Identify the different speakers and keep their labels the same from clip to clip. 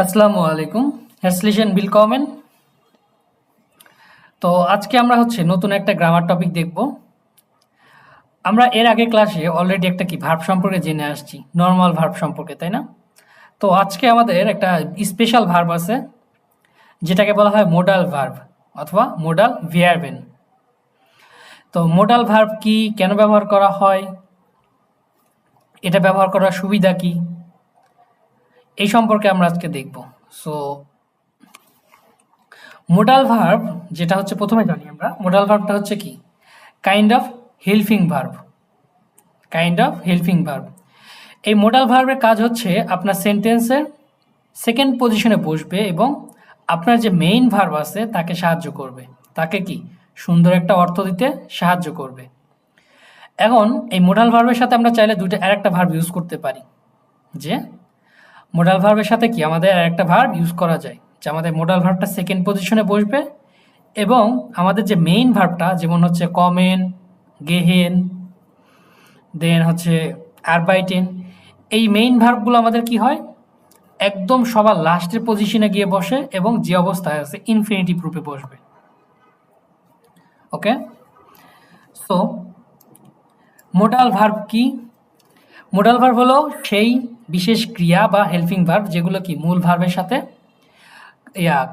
Speaker 1: আসসালামু আলাইকুম, হেrzlichen willkommen। তো আজকে আমরা নতুন একটা গ্রামার টপিক দেখব। আমরা এর আগে ক্লাসে অলরেডি একটা ভার্ব সম্পর্কে জেনে আসছি, নরমাল ভার্ব সম্পর্কে, তাই না? তো আজকে আমাদের একটা স্পেশাল ভার্ব আছে, যেটাকে বলা হয় মোডাল ভার্ব অথবা মোডাল ভার্বেন। তো মোডাল ভার্ব কি, কেন ব্যবহার করা হয়, এটা ব্যবহার করার সুবিধা কি, এই সম্পর্কে আমরা আজকে দেখব। সো মোডাল ভার্ব যেটা প্রথমে জানি আমরা, মোডাল ভার্বটা কি, কাইন্ড অফ হেল্পিং ভার্ব। এই মোডাল ভার্বের কাজ আপনার সেন্টেন্সের সেকেন্ড পজিশনে বসবে এবং আপনার যে মেইন ভার্ব আছে তাকে সাহায্য করবে, তাকে সুন্দর একটা অর্থ দিতে সাহায্য করবে। এখন এই মোডাল ভার্বের সাথে আমরা চাইলে আরেকটা ভার্ব ইউজ করতে পারি, যে মোডাল ভার্বের সাথে আমাদের আরেকটা ভার্ব ইউজ করা যায়, যে আমাদের মোডাল ভার্বটা সেকেন্ড পজিশনে বসবে এবং আমাদের যে মেইন ভার্বটা, যেমন কমেন, গেহেন, দেন আরবাইটেন, এই মেইন ভার্বগুলো আমাদের কি হয়, একদম সবার লাস্টের পজিশনে গিয়ে বসে এবং যে অবস্থায় আছে ইনফিনিটিভ রূপে বসবে। ওকে, সো মোডাল ভার্ব কি? মোডাল ভার্ব হলো সেই বিশেষ ক্রিয়া বা হেল্পিং ভার্ব যেগুলো মূল ভার্বের সাথে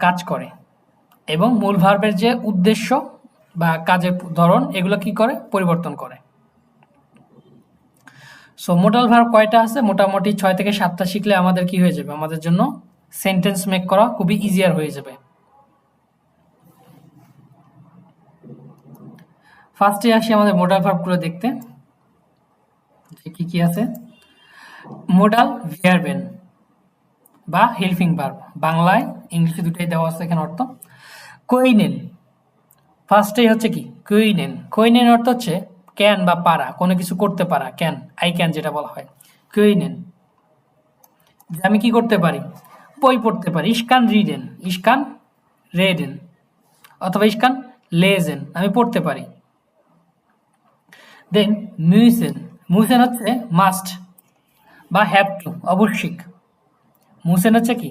Speaker 1: কাজ করে এবং মূল ভার্বের যে উদ্দেশ্য বা কাজের ধরন এগুলো করে, পরিবর্তন করে। সো মোডাল ভার্ব কয়টা আছে? মোটামুটি 6 থেকে 7টা শিখলে আমাদের কি হয়ে যাবে, আমাদের জন্য সেন্টেন্স মেক করা খুবই ইজিয়ার হয়ে যাবে। ফার্স্টে আসি আমাদের মোডাল ভার্বগুলো দেখতে, যে কি কি আছে। মোডাল ভার্বেন বা হেল্পিং ভার্ব, বাংলায় ইংলিশে দুটোই দেওয়া আছে এখানে অর্থ। কইনেন, ফার্স্টেই কি কইনেন। কইনেন অর্থ ক্যান বা পারা, কোনো কিছু করতে পারা, ক্যান, আই ক্যান যেটা বলা হয়। কইনেন, যে আমি কি করতে পারি, বই পড়তে পারি। ইস্কান রিডেন, ইস্কান রেডেন, অথবা ইস্কান লেজেন, আমি পড়তে পারি। দেন মিউসেন, মুসেন মাস্ট বা হ্যাভ টু, অবশ্যই। মুসেন কি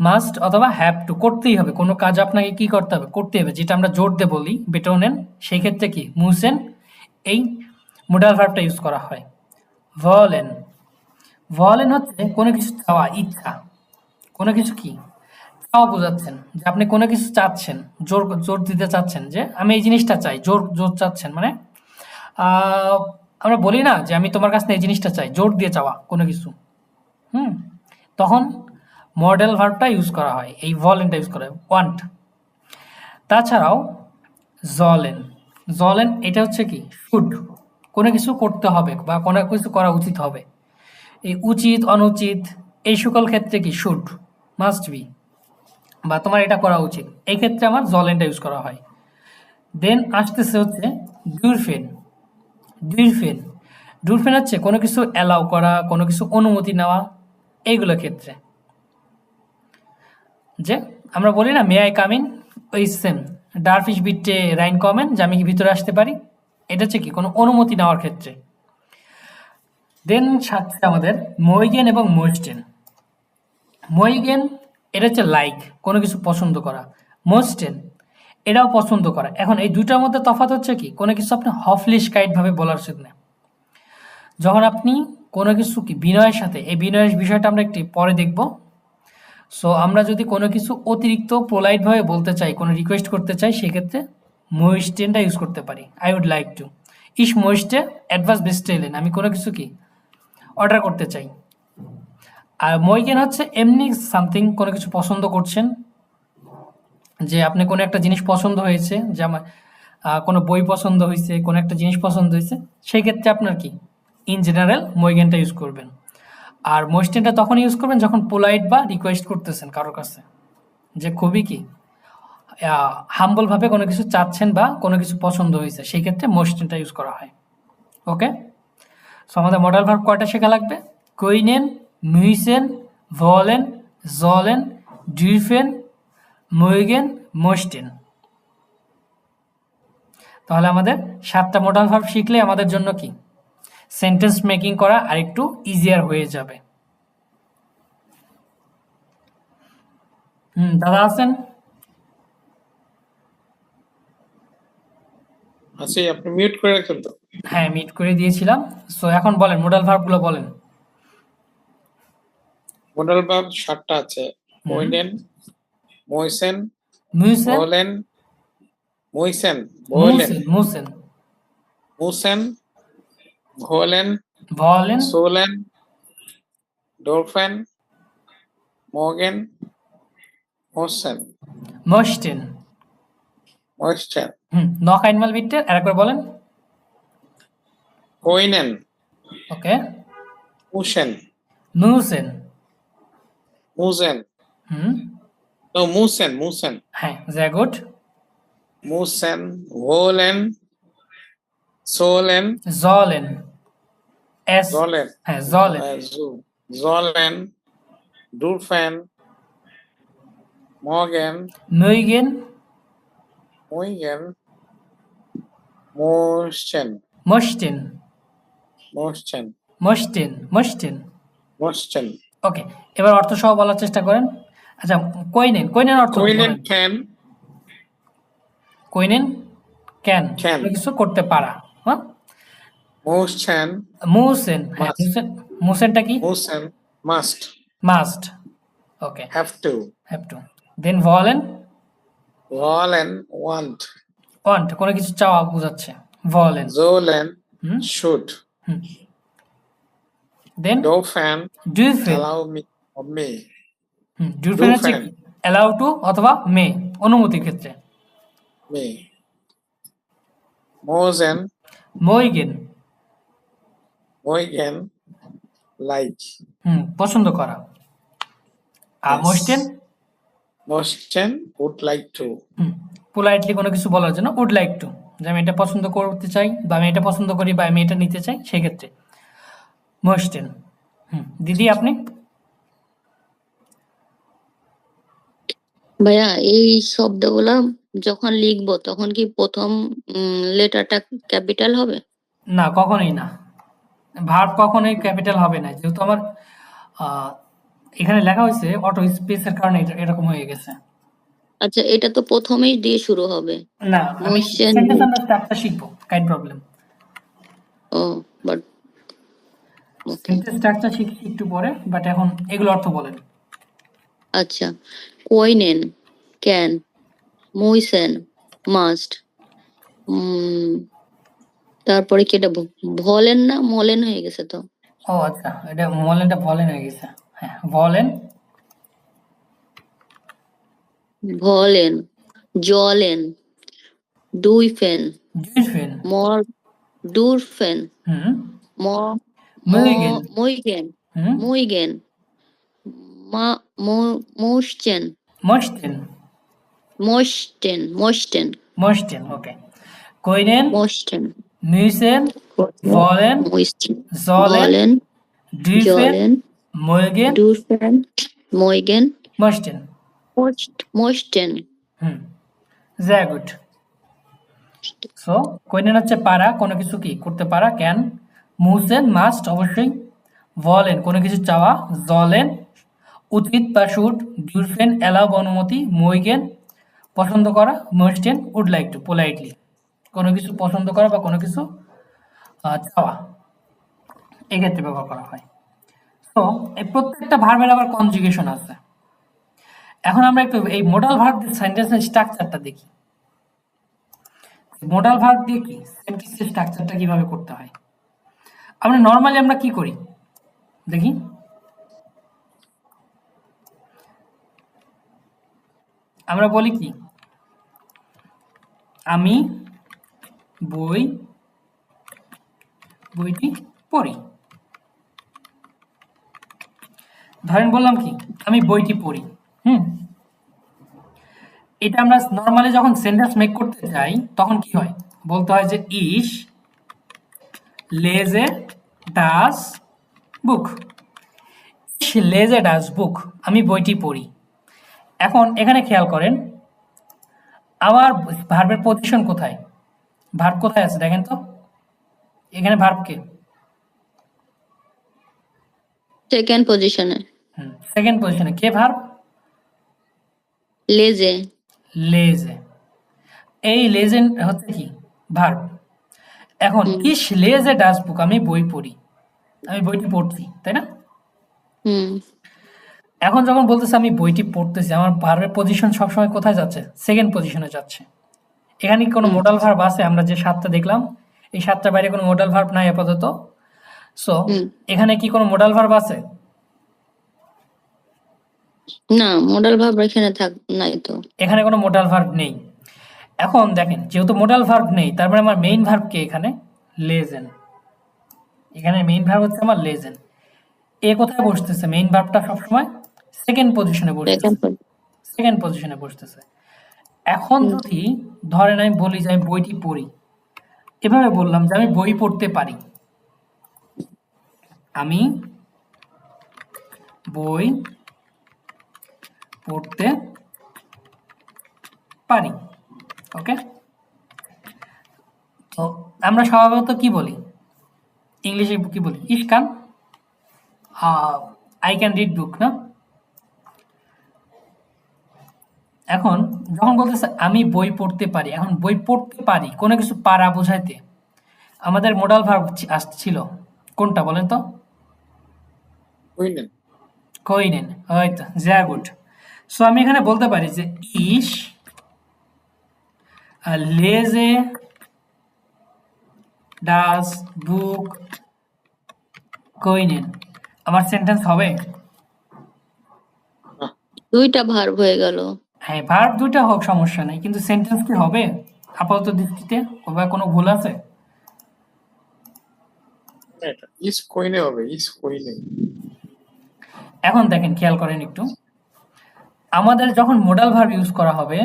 Speaker 1: মাস্ট অথবা হ্যাভ টু, করতেই হবে, কোনো কাজ আপনাকে কি করতে হবে, করতে হবে, যেটা আমরা জোর দিয়ে বলি বেটোনেন, সেই ক্ষেত্রে মুসেন এই মোডাল ভার্বটা ইউজ করা হয়। ভলেন, ভলেন কোনো কিছু চাওয়া, ইচ্ছা, কোনো কিছু চাওয়া বোঝাচ্ছেন, যে আপনি কোনো কিছু চাচ্ছেন, জোর জোর দিতে চাচ্ছেন, যে আমি এই জিনিসটা চাই, জোর জোর চাচ্ছেন, মানে আমরা বলি না যে আমি তোমার কাছে এই জিনিসটা চাই, জোর দিয়ে চাওয়া কোনো কিছু, তখন মডেল ভার্বটা ইউজ করা হয়, এই ভলেনটা ইউজ করা হয়, ওয়ান্ট। তাছাড়াও জলেন, জলেন এটা কি শুড, কোনো কিছু করতে হবে বা কোনো কিছু করা উচিত হবে। এই উচিত, অনুচিত, এই সকল ক্ষেত্রে শুড, মাস্ট বি, বা তোমার এটা করা উচিত, এই ক্ষেত্রে আমার জলেনটা ইউজ করা হয়। দেন আসতেছে ডুরফেন। ডুরফেন, ডুরফেন কোনো কিছু অ্যালাউ করা, কোনো কিছু অনুমতি নেওয়া, এইগুলো ক্ষেত্রে, যে আমরা বলি না মে আই কাম ইন, ওই সেম ডারফিশ বিটে রাইন কমেন, যে আমি কি ভিতরে আসতে পারি, এটা কি কোনো অনুমতি নেওয়ার ক্ষেত্রে। দেন সাথে আমাদের মইগেন এবং মোস্টেন। মইগেন এটা লাইক, কোনো কিছু পছন্দ করা। মোস্টেন এটাও পছন্দ করা। এখন এই দুইটার মধ্যে তফাৎ কি, কোনো কিছু আপনি হফলিশ কাইট ভাবে বলার উচিত না। যখন আপনি কোনো কিছু বিনয়ের সাথে, এই বিনয়ের বিষয়টা আমরা একটু পরে দেখব। সো আমরা যদি কোনো কিছু অতিরিক্ত পোলাইট ভাবে বলতে চাই, কোনো রিকোয়েস্ট করতে চাই, সেক্ষেত্রে মোস্টেনটা ইউজ করতে পারি। আই উড লাইক টু, ইস মোস্টে অ্যাডভান্স বেস্টেলেন, আমি কোনো কিছু অর্ডার করতে চাই। আর মইগেন এমনি সামথিং, কোনো কিছু পছন্দ করছেন, যে আপনি কোনো একটা জিনিস পছন্দ হয়েছে, যে আমার কোনো বই পছন্দ হয়েছে, কোনো একটা জিনিস পছন্দ হয়েছে, সেই ক্ষেত্রে আপনার ইন জেনারেল মইগেনটা ইউজ করবেন। আর মোস্টেনটা তখন ইউজ করবেন যখন পোলাইট বা রিকোয়েস্ট করতেছেন কারোর কাছে, যে খুবই হাম্বলভাবে কোনো কিছু চাচ্ছেন বা কোনো কিছু পছন্দ হয়েছে, সেই ক্ষেত্রে মোস্টেনটা ইউজ করা হয়। ওকে, সো আমাদের মডেল ভার্ব কয়টা শেখা লাগবে? কইনেন, মুইসেন, ভলেন, জলেন, ডুইফেন, মইগেন, মোস্টেন। তাহলে আমাদের 7টা মডেল ভার্ব শিখলে আমাদের জন্য সেন্টেন্স মেকিং করা আরেকটু ইজিয়ার হয়ে যাবে। দাদা আছেন?
Speaker 2: আচ্ছা, আপনি মিউট করে রাখেন তো।
Speaker 1: হ্যাঁ, মিট করে দিয়েছিলাম। সো এখন বলেন, মোডাল ভার্বগুলো বলেন।
Speaker 2: মোডাল ভার্ব 7টা আছে।
Speaker 1: হুম।
Speaker 2: কইনেন, মইসেন,
Speaker 1: মুসেন,
Speaker 2: বলেন, মইসেন, বলেন,
Speaker 1: মুসেন, মুসেন,
Speaker 2: মুসেন, ভোলেন,
Speaker 1: ভলেন,
Speaker 2: সোলেন, ডরফেন, মগেন, মোসেন,
Speaker 1: মস্টেন।
Speaker 2: ময়েশ্চেন,
Speaker 1: নক আইনমাল বিট্টের আরেকবার বলেন।
Speaker 2: কইনেন,
Speaker 1: ওকে।
Speaker 2: মুসেন,
Speaker 1: মুসেন।
Speaker 2: মুজেন,
Speaker 1: হুম।
Speaker 2: নো মুসেন, মুসেন,
Speaker 1: হ্যাঁ, sehr gut.
Speaker 2: মুসেন, ভোলেন, সোলেন,
Speaker 1: sollen, es,
Speaker 2: জলেন,
Speaker 1: হ্যাঁ, sollen,
Speaker 2: জলেন, ডুরফেন, Mogen,
Speaker 1: mögen,
Speaker 2: মুইগেন, Mohsen,
Speaker 1: möchten,
Speaker 2: Mohsen,
Speaker 1: möchten, möchten.
Speaker 2: Mohsen,
Speaker 1: ওকে, এবার অর্থ সহ বলার চেষ্টা করেন। আচ্ছা, কইনেন, কইনেন অর্থ কি
Speaker 2: কইনেন,
Speaker 1: বলেন?
Speaker 2: ক্যান,
Speaker 1: কইনেন, ক্যান,
Speaker 2: ক্যান,
Speaker 1: কোনো কিছু করতে পারা। হ্যাঁ,
Speaker 2: মোসেন,
Speaker 1: মুসেন, হ্যাঁ,
Speaker 2: মাস্ট,
Speaker 1: মুসেন, মুসেনটা কি?
Speaker 2: মোসেন, must,
Speaker 1: must. Okay,
Speaker 2: have to,
Speaker 1: have to. Then ভলেন,
Speaker 2: ওয়ালেন, ওয়ান্ট,
Speaker 1: ওয়ান্ট, কোনো কিছু চাওয়া বোঝাচ্ছে। ভলেন।
Speaker 2: জোলেন,
Speaker 1: হুম,
Speaker 2: শুড,
Speaker 1: হুম। দেন
Speaker 2: ডোফেন,
Speaker 1: ডুইফেন।
Speaker 2: allow me, or me,
Speaker 1: ডুইফেন হচ্ছে
Speaker 2: ডোফেন,
Speaker 1: কি? অ্যালাউ টু অথবা মে, অনুমতির ক্ষেত্রে।
Speaker 2: me, মোজেন,
Speaker 1: মইগেন,
Speaker 2: মইগেন, লাইক,
Speaker 1: পছন্দ করা। আর
Speaker 2: yes,
Speaker 1: মোস্টেন,
Speaker 2: মোস্টেন, would like to,
Speaker 1: politely কোনো কিছু বলার জন্য উড লাইক টু, যে আমি এটা পছন্দ করতে চাই, বা আমি এটা পছন্দ করি, বা আমি এটা নিতে চাই, সেই ক্ষেত্রে মোস্টেন। দিদি আপনি?
Speaker 3: ভাইয়া, এই শব্দগুলা যখন লিখবো তখন কি প্রথম লেটারটা ক্যাপিটাল হবে?
Speaker 1: না, কখনোই না। ভার্ব কখনোই ক্যাপিটাল হবে না, যেহেতু আমার আহ, এখানে লেখা হয়েছে অটো স্পেসের কারণে এটা এরকম হয়ে গেছে।
Speaker 3: আচ্ছা, এটা তো প্রথমেই দিয়ে শুরু হবে।
Speaker 1: না, আমি
Speaker 3: মোশন।
Speaker 1: সেন্টেন্স আমরা স্ট্রাকচার শিখবো, কাইন্ড প্রবলেম।
Speaker 3: ও, বাট ওকে।
Speaker 1: সেন্টেন্স স্ট্রাকচার শিখছি একটু পরে, বাট এখন এগুলো অর্থ বলেন।
Speaker 3: আচ্ছা, কোইনেন, ক্যান, মুইসেন, মাস্ট। তারপরে কি এটা ভলেন না মলেন হয়ে গেছে তো?
Speaker 1: ও আচ্ছা, এটা মলেনটা ভলেন হয়ে গেছে। হ্যাঁ, ভলেন,
Speaker 3: ভলেন, জলেন, ডুইফেন,
Speaker 1: ডুইফেন,
Speaker 3: মর, ডুরফেন,
Speaker 1: হুম,
Speaker 3: ম,
Speaker 1: মুইগেন,
Speaker 3: মুইগেন,
Speaker 1: হুম,
Speaker 3: মুইগেন, মোশচেন,
Speaker 1: মোস্টেন,
Speaker 3: মোশটেন,
Speaker 1: মোস্টেন। ওকে, কইনেন,
Speaker 3: মোশটেন,
Speaker 1: মুইসেন, ভলেন,
Speaker 3: মোইস্টেন,
Speaker 1: জলেন,
Speaker 3: ভলেন,
Speaker 1: ডুইফেন,
Speaker 3: জলেন,
Speaker 1: মুইগেন,
Speaker 3: ডুরফেন, মইগেন,
Speaker 1: মোস্টেন।
Speaker 3: মোশটেন।
Speaker 1: হুম, sehr gut. সো কইনেন হচ্ছে পারা, কোনো কিছু কি করতে পারা, ক্যান। মুসেন মাস্ট, অবশ্যই। ভলেন কোনো কিছু চাওয়া, জলেন উচিত বা শুড, ডিউরফেন অ্যালাউ বা অনুমতি, মইগেন পছন্দ করা, মোস্টেন উড লাইক টু পোলাইটলি কোনো কিছু পছন্দ করা বা কোনো কিছু চাওয়া, এক্ষেত্রে ব্যবহার করা হয়। তো এই প্রত্যেকটা ভার্বের আবার কনজুগেশন আছে। এখন আমরা একটু এই মোডাল ভার্ব সেন্টেন্সের স্ট্রাকচারটা দেখি। মোডাল ভার্ব দিয়ে কি সেন্টেন্সের স্ট্রাকচারটা কিভাবে করতে হয়। আমরা নর্মালি আমরা কি করি দেখি। আমরা বলি কি, আমি বইটি পড়ি। ধরেন বললাম কি, আমি বইটি পড়ি। এটা আমরা নর্মালি যখন সেন্টেন্স মেক করতে যাই তখন কি হয়, বলতে হয় যে ইস লেজে ডাস বুক, লেজে ডাস বুক, আমি বইটি পড়ি। এখন এখানে খেয়াল করেন আমার ভার্বের পজিশন কোথায়, ভার্ব কোথায় আছে দেখেন তো, এখানে ভার্ব কে,
Speaker 3: সেকেন্ড পজিশনে।
Speaker 1: সেকেন্ড পজিশনে কে ভার্ব?
Speaker 3: লেজে।
Speaker 1: লেজে। এই লেজেন হচ্ছে কি ভার্ব। এখন
Speaker 3: হুম
Speaker 1: ইস লেজে ডাস বুক, আমি বই পড়ি, আমি বইটি পড়ছি, তাই না?
Speaker 3: হুম
Speaker 1: এখন যখন বলতেছে আমি বইটি পড়তেছি, আমার ভার্বের পজিশন সবসময় কোথায় যাচ্ছে? সেকেন্ড পজিশনে যাচ্ছে। এখানে কি কোনো
Speaker 3: হুম
Speaker 1: মোডাল ভার্ব আছে? আমরা যে ৭টা দেখলাম, এই ৭টার বাইরে কোনো মোডাল ভার্ব নাই আপাতত। সো
Speaker 3: হুম
Speaker 1: এখানে কি কোনো মোডাল ভার্ব আছে?
Speaker 3: না, মডেল ভার্ব এখানে নাই তো।
Speaker 1: এখানে কোনো মোডাল ভার্ব নেই। এখন দেখেন, যেহেতু মোডাল ভার্ব নেই, তার মানে আমার মেইন ভার্ব কে এখানে? লেজেন। এখানে মেইন ভার্ব হচ্ছে আমার লেজেন। এ কোথায় বসতেছে? মেইন ভার্বটা সবসময় সেকেন্ড পজিশনে বসতেছে।
Speaker 3: সেকেন্ড।
Speaker 1: সেকেন্ড পজিশনে বসতেছে। এখন
Speaker 3: হুম
Speaker 1: যদি ধরেন আমি বলি যে আমি বইটি পড়ি, এভাবে বললাম যে আমি বই পড়তে পারি, আমি বই পড়তে পারি। ওকে, তো আমরা স্বভাবত কি বলি? ইংলিশে কি বলি? ইস কান আই ক্যান রিড বুক, না? এখন যখন বলতেছে আমি বই পড়তে পারি, এখন বই পড়তে পারি কোনো কিছু পারা বোঝাইতে আমাদের মোডাল ভার্ব আসছিল কোনটা বলেন তো?
Speaker 2: Kuinen.
Speaker 1: কইনেন, হয়তো ভেরি গুড। সো আমি এখানে বলতে পারি যে ইস লেজে ডাস বুক কইনেন। আমার সেন্টেন্স হবে?
Speaker 2: Ah,
Speaker 3: দুইটা ভার্ব হয়ে গেল।
Speaker 1: হ্যাঁ, ভার্ব দুইটা হোক সমস্যা নেই, কিন্তু সেন্টেন্স কি হবে আপাতত দৃষ্টিতে? বা কোনো ভুল আছে?
Speaker 2: এটা is কোইনে হবে, is কোইনে।
Speaker 1: এখন দেখেন, খেয়াল করেন একটু, আমাদের যখন মোডাল ভার্ব ইউজ করা হবে,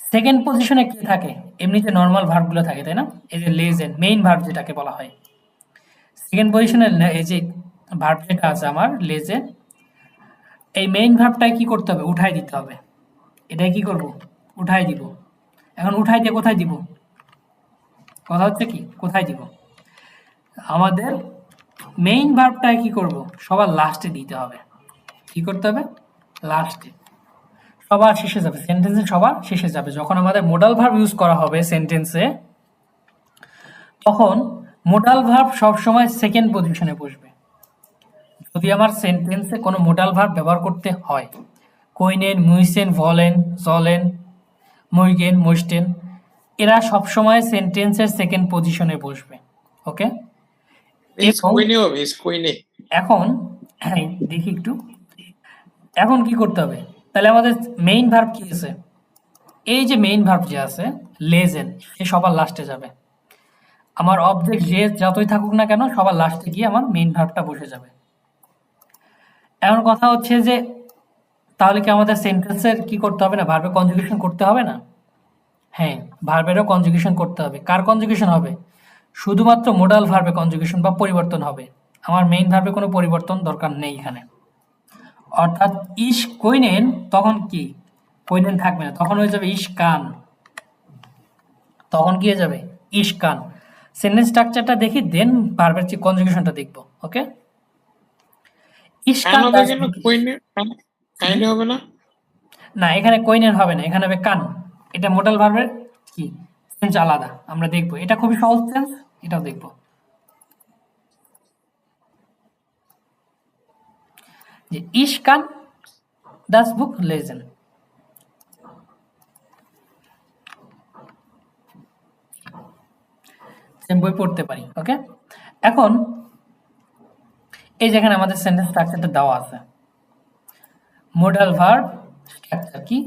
Speaker 1: সেকেন্ড পজিশনে কি থাকে? এমনিতে নর্মাল ভার্বগুলো থাকে, তাই না? এই যে লেজেন, মেইন ভার্ব যেটাকে বলা হয়, সেকেন্ড পজিশনে এই যে ভার্ব যেটা আছে আমার লেজেন, এই মেইন ভার্বটাই কি করতে হবে? উঠাই দিতে হবে। এটাই কি করব? উঠাই দিব। এখন উঠাই দিয়ে কোথায় দিব? কথা হচ্ছে কি কোথায় দিব? আমাদের মেইন ভার্বটাই কি করব? সবার লাস্টে দিতে হবে। কি করতে হবে? লাস্টে। সবার শেষে যাবে, সেন্টেন্সে সবার শেষে যাবে। যখন আমাদের মোডাল ভার্ব ইউজ করা হবে সেন্টেন্সে, তখন মোডাল ভার্ব সবসময় সেকেন্ড পজিশনে বসবে। যদি আমার সেন্টেন্সে কোনো মোডাল ভার্ব ব্যবহার করতে হয়, কইনেন, মুইসেন, ভলেন, জলেন, মুইগেন, মুইস্টেন, এরা সবসময় সেন্টেন্সের সেকেন্ড পজিশনে বসবে। ওকে,
Speaker 2: is
Speaker 1: এবং
Speaker 2: কোইনে হবে, is কোইনে।
Speaker 1: এখন হ্যাঁ দেখি একটু, এখন কি করতে হবে? তাহলে আমাদের মেইন ভার্ব কি আছে? এই যে মেইন ভার্ব যে আছে লেজেন, সে সবার লাস্টে যাবে। আমার অবজেক্ট যে যতই থাকুক না কেন, সবার লাস্টে গিয়ে আমার মেইন ভার্বটা বসে যাবে। এখন কথা হচ্ছে যে তাহলে কি আমাদের সেন্টেন্সের কি করতে হবে না? ভার্বে কনজুগেশন করতে হবে না? হ্যাঁ, ভার্বেরও কনজুগেশন করতে হবে। কার কনজুগেশন হবে? শুধুমাত্র মোডাল ভার্বে কনজুগেশন বা পরিবর্তন হবে। আমার মেইন ভার্বে কোনো পরিবর্তন দরকার নেই এখানে। অর্থাৎ ইস কইনেন, তখন কি কইনেন থাকবে না, তখন হয়ে যাবে ইস কান। তখন কি হয়ে যাবে? ইস কান। সেন্টেন্স স্ট্রাকচারটা দেখি, দেন ভার্বের যে কনজুগেশনটা দেখবো। ওকে, ইস
Speaker 2: কান
Speaker 1: কান
Speaker 2: হবে
Speaker 1: ডাস
Speaker 2: কেন?
Speaker 1: বুক।
Speaker 2: কোইনে কাইনে হবে না?
Speaker 1: না, এখানে কইনেন হবে না, এখানে হবে কান। এটা মোডাল ভার্বের কি সেন্স আলাদা, আমরা দেখবো। এটা খুবই সহজ সেন্স, এটাও দেখবো। যে ইস কান ডাস বুক লেজেন। বই পড়তে পারি। ওকে, এখন এই যেখানে আমাদের সেন্টেন্স স্ট্রাকচারটা দেওয়া আছে, মোডাল ভার্ব স্ট্রাকচার কি?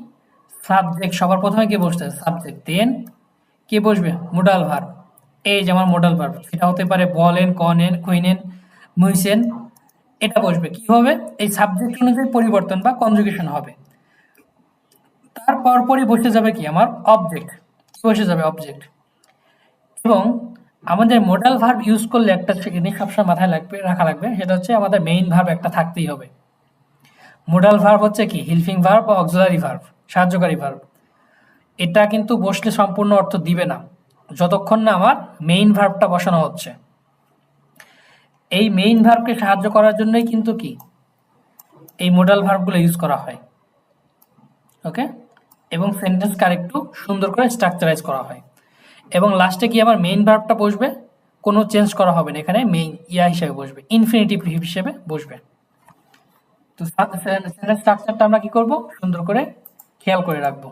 Speaker 1: সাবজেক্ট সবার প্রথমে কে বসতে হবে? সাবজেক্ট। দেন কে বসবে? Modal verb. এই যে আমার মোডাল ভার্ব, সেটা হতে পারে বলেন, কনেন, কুইনেন, মুইসেন, এটা বসবে। কি হবে? এই সাবজেক্ট অনুযায়ী পরিবর্তন বা কনজুগেশন হবে। তারপর পরই বসে যাবে কি? আমার অবজেক্ট। বসে যাবে অবজেক্ট। এবং আমাদের মোডাল ভার্ব ইউজ করলে একটা জিনিস সবসময় মাথায় রাখা লাগবে, সেটা হচ্ছে আমাদের মেইন ভার্ব একটা থাকতেই হবে। মোডাল ভার্ব হচ্ছে কি? হেল্পিং ভার্ব বা অক্সিলারি ভার্ব, সাহায্যকারী ভার্ব। এটা কিন্তু বসলে সম্পূর্ণ অর্থ দিবে না যতক্ষণ না আমার মেইন ভার্বটা বসানো হচ্ছে। এই মেইন ভার্বকে সাহায্য করার জন্যই কিন্তু কি এই মোডাল ভার্বগুলো ইউজ করা হয়। ওকে, এবং সেন্টেন্সকে আরেকটু সুন্দর করে স্ট্রাকচারাইজ করা হয়। এবং লাস্টে কি আবার মেইন ভার্বটা বসবে, কোনো চেঞ্জ করা হবে না, এখানে মেইন হিসেবে বসবে, ইনফিনিটিভ হিসেবে বসবে। তো সেন্টেন্স স্ট্রাকচারটা আমরা কি করব, সুন্দর করে খেয়াল করে রাখবো।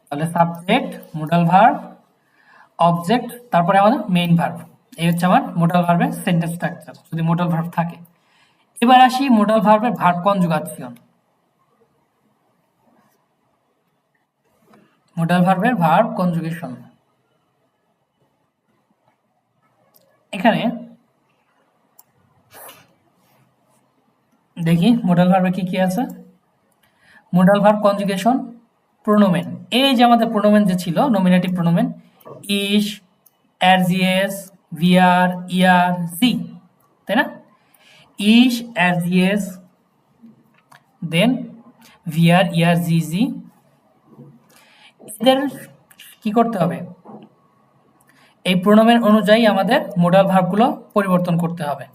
Speaker 1: তাহলে সাবজেক্ট, মোডাল ভার্ব, অবজেক্ট, তারপরে আমাদের মেইন ভার্ব। এই হচ্ছে আমার মোডাল ভার্বের সেন্টেন্স স্ট্রাকচার, যদি মোডাল ভার্ব থাকে। এবার আসি মোডাল ভার্বের ভার্ব কনজুগাসিয়ন। মোডাল ভার্বের ভার্ব কনজুগেশন। এখানে দেখি মোডাল ভার্বে কি কি আছে। মোডাল ভার্ব কনজুগেশন, প্রোনোমেন। এই যে আমাদের প্রোনোমেন যে ছিল, নমিনেটিভ প্রোনোমেন, ইস, এরজিএস, ভিআর, ইয়ার, জি, তাই না? ইস, এরজিএস, দেন ভিআর, ইয়ার, জি, জি, এদের কি করতে হবে, এই প্রোনোমেন অনুযায়ী আমাদের মোডাল ভার্বগুলো পরিবর্তন করতে হবে।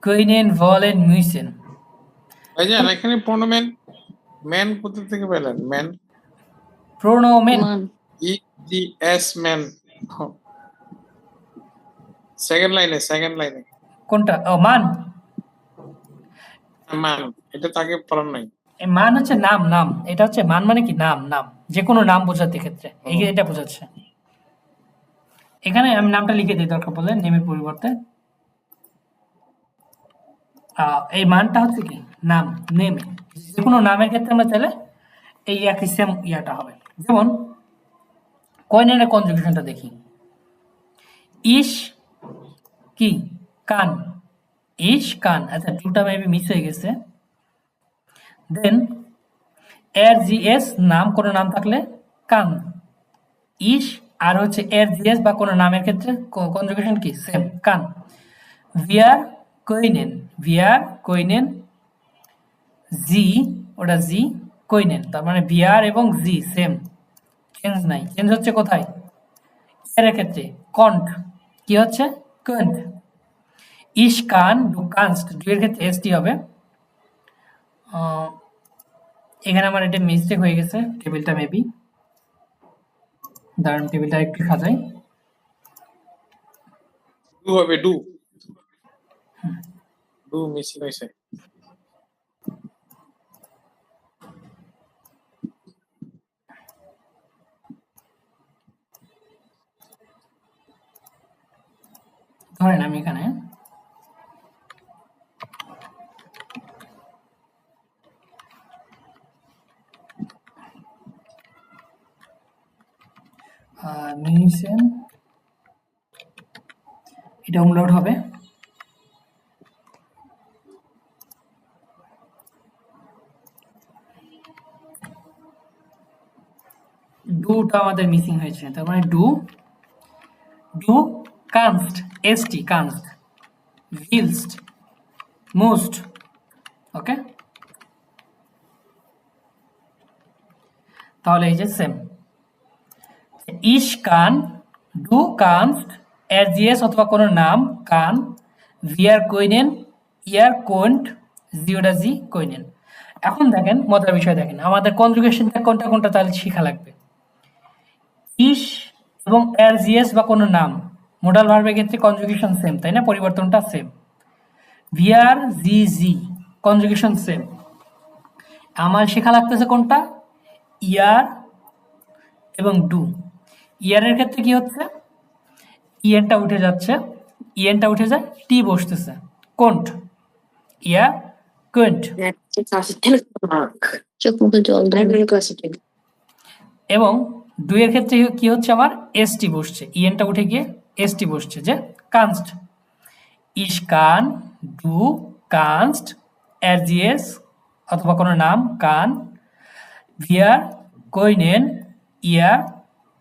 Speaker 1: কুইনেন, ভলেন, মুইসেন।
Speaker 2: ভাইজান এখানে প্রোনোমেন ম্যান কোথা থেকে পেলেন? ম্যান,
Speaker 1: প্রোনোমেন
Speaker 3: মান।
Speaker 2: ই জি এস ম্যান। সেকেন্ড লাইনে
Speaker 1: কোনটা? ও, মান।
Speaker 2: মান, এটা তাকে পড়ার নাই।
Speaker 1: এই মান হচ্ছে নাম, নাম। এটা হচ্ছে মান মানে কি নাম, নাম, যে কোনো নাম বোঝাতে ক্ষেত্রে এটা বোঝাচ্ছে। এখানে আমি নামটা লিখে দিই দরকার পড়লে, নেমের পরিবর্তে। এই মানটা হচ্ছে কি নাম, নেমে, যে কোনো নামের ক্ষেত্রে আমরা চাইলে এই একই সেম ইয়াটা হবে। যেমন কয়নের কনজুগেশনটা দেখি। ইস কি কান, ইস কান, আচ্ছা টুটা মেবি মিস হয়ে গেছে। দেন এর জিএস, নাম, কোনো নাম থাকলে কান, ইস, আর হচ্ছে এর জিএস বা কোনো নামের ক্ষেত্রে কনজুগেশন কি সেম, কান। ভিয়ার কইনেন, ভিয়ার কইনেন, জি, ওটা জি কইনেন, তার মানে ভিয়ার এবং জি সেম, চেঞ্জ নাই। চেঞ্জ হচ্ছে কোথায়, এর ক্ষেত্রে কন্ট কি হচ্ছে কন্ট। ইস কান, ডু কানস্ট, ডু এর ক্ষেত্রে এসটি হবে। এখানে আমার এটা মিস্টেক হয়ে গেছে, টেবিলটা মেবি, দাঁড়ান টেবিলটা একটু সাজাই।
Speaker 2: ডু হবে, ডু মিসিং হয়েছে।
Speaker 1: ধরেন আমি এখানে মিউজিশিয়ান, এটা umlaut হবে। ডুটা আমাদের মিসিং হয়েছে, তার মানে ডু, ডু কানস্ট, এসটি কানস্ট, ভিলস্ট, মোস্ট। ওকে, তাহলে এই যে সেম, ইস কান, ডু কানস্ট, এরজিএস অথবা কোনো নাম কান, ভিয়ার কইনেন, ইয়ার কোন্ট, জিওডা জি কইনেন। এখন দেখেন মজার বিষয়, দেখেন আমাদের কনজুগেশনটা কোনটা কোনটা তাহলে শেখা লাগবে। ইস এবং এরজিএস বা কোনো নাম, মোডাল ভার্বের ক্ষেত্রে কনজুগেশন সেম, তাই না, পরিবর্তনটা সেম। ভিআর, জি, জি, কনজুগেশন সেম। আমার শেখা লাগতেছে কোনটা, ইয়ার এবং ডু। ইয়ারের ক্ষেত্রে কি হচ্ছে, ইএনটা উঠে যাচ্ছে, ইএনটা উঠে যায়, টি বসতেছে, কোন্ট, ইয়ার কোন্ট।
Speaker 3: চোখ মুখে জল ধরে।
Speaker 1: এবং দুইয়ের ক্ষেত্রে কি হচ্ছে, আমার এসটি বসছে, ইএনটা উঠে গিয়ে এসটি বসছে, যে কানস্ট, ইস কান, ডু কানস্ট, এরজিএস অথবা কোনো নাম কান, ভিয়ার কইনেন, ইয়ার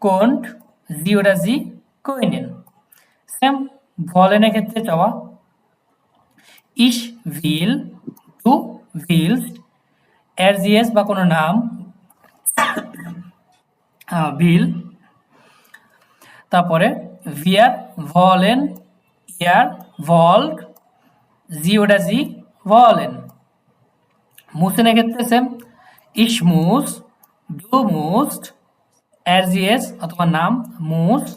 Speaker 1: কোন্ট, জিওডা জি কইনেন। সেম ভলেনের ক্ষেত্রে চাওয়া, ইস ভিল, ডু ভিলস, এরজিএস বা কোনো নাম ভিল, তারপরে wir wollen, ihr wollt, sie oder sie wollen। মুসেনের ক্ষেত্রে same, ich muss, du musst, er sie es অথবা নাম muss,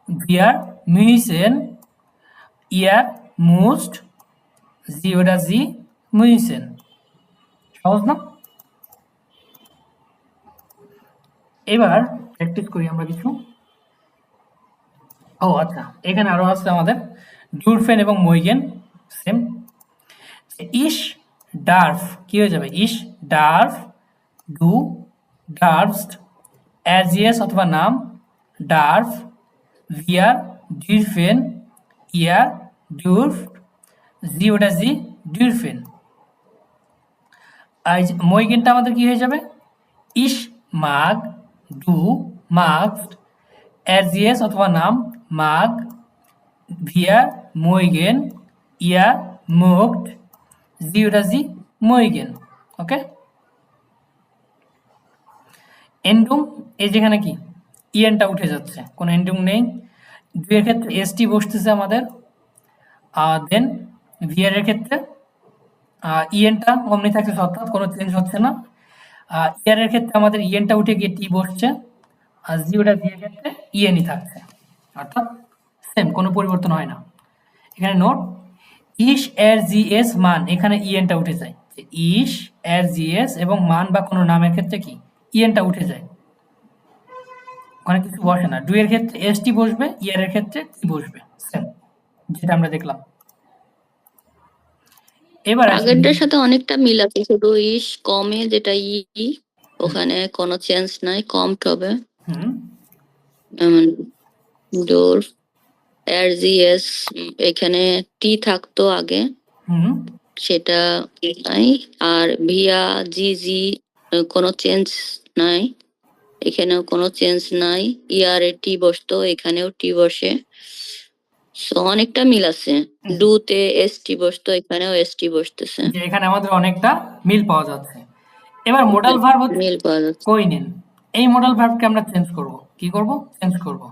Speaker 1: wir müssen, ihr müsst, sie oder sie müssen। সহজ না? এবার প্র্যাকটিস করি আমরা কিছু। ও আচ্ছা, এখানে আরো আছে আমাদের ডুরফেন এবং মইগেন সেম। ইশ ডার্ফ কি হয়ে যাবে? ইশ ডার্ফ, ডু ডার্ফস্ট, অ্যাজিএস অথবা নাম ডার্ফ, ভিয়ার ডিরফেন, ইয়ার ডুরফ, জি ওটা জি ডিরফেন। আর মইগেনটা আমাদের কি হয়ে যাবে? ইশ মাগ, ডু মাগস্ট, অ্যাজিএস অথবা নাম মাগ, ভিয়ার মইগেন, ইয়ার মুগড, জি ওটা জি মইগেন। ওকে, এন্ডুং এই যেখানে কি ইএনটা উঠে যাচ্ছে, কোনো এন্ডুং নেই। দুইয়ের ক্ষেত্রে এসটি বসতেছে আমাদের, দেন ভিয়ারের ক্ষেত্রে ইএনটা অমনি থাকছে, অর্থাৎ কোনো চেঞ্জ হচ্ছে না। ইয়ারের ক্ষেত্রে আমাদের ইএনটা উঠে গিয়ে টি বসছে, আর জিওটা জি এর ক্ষেত্রে ইএনই থাকছে, অর্থাৎ সেম, কোনো পরিবর্তন হয় না। এখানে নোট, ইশ এর জি এস মান, এখানে ইএনটা উঠে যায়। ইশ এর জি এস এবং মান বা কোনো নামের ক্ষেত্রে কি ইএনটা উঠে যায়, ওখানে কিছু বসে না। ডু এর ক্ষেত্রে এসটি বসবে, ইয়ারের ক্ষেত্রে টি বসবে, সেম যেটা আমরা দেখলাম। এবার আসি,
Speaker 3: আগেরটার সাথে অনেকটা মিল আছে, শুধু ইস কমে যেটা ই ওখানে কোনো চেঞ্জ নাই, কমড হবে।
Speaker 1: হুম
Speaker 3: ডোর এস এখানে টি থাকতো আগে,
Speaker 1: হুম
Speaker 3: সেটা নাই। আর ভিয়া জি জি কোনো চেঞ্জ নাই, এখানেও কোনো চেঞ্জ নাই। ইয়ার এ টি বসতো, এখানেও টি বসে, সো অনেকটা মিল আছে। ডুতে এস টি বসতো, এখানেও এস টি বসতেছে,
Speaker 1: যে এখানে আমাদের অনেকটা মিল পাওয়া যাচ্ছে। এবার মোডাল ভার্ব হচ্ছে
Speaker 3: মিল পাওয়া যাচ্ছে।
Speaker 1: কইনেন। এই মোডাল ভার্বকে আমরা চেঞ্জ করব, কি করব? চেঞ্জ করব।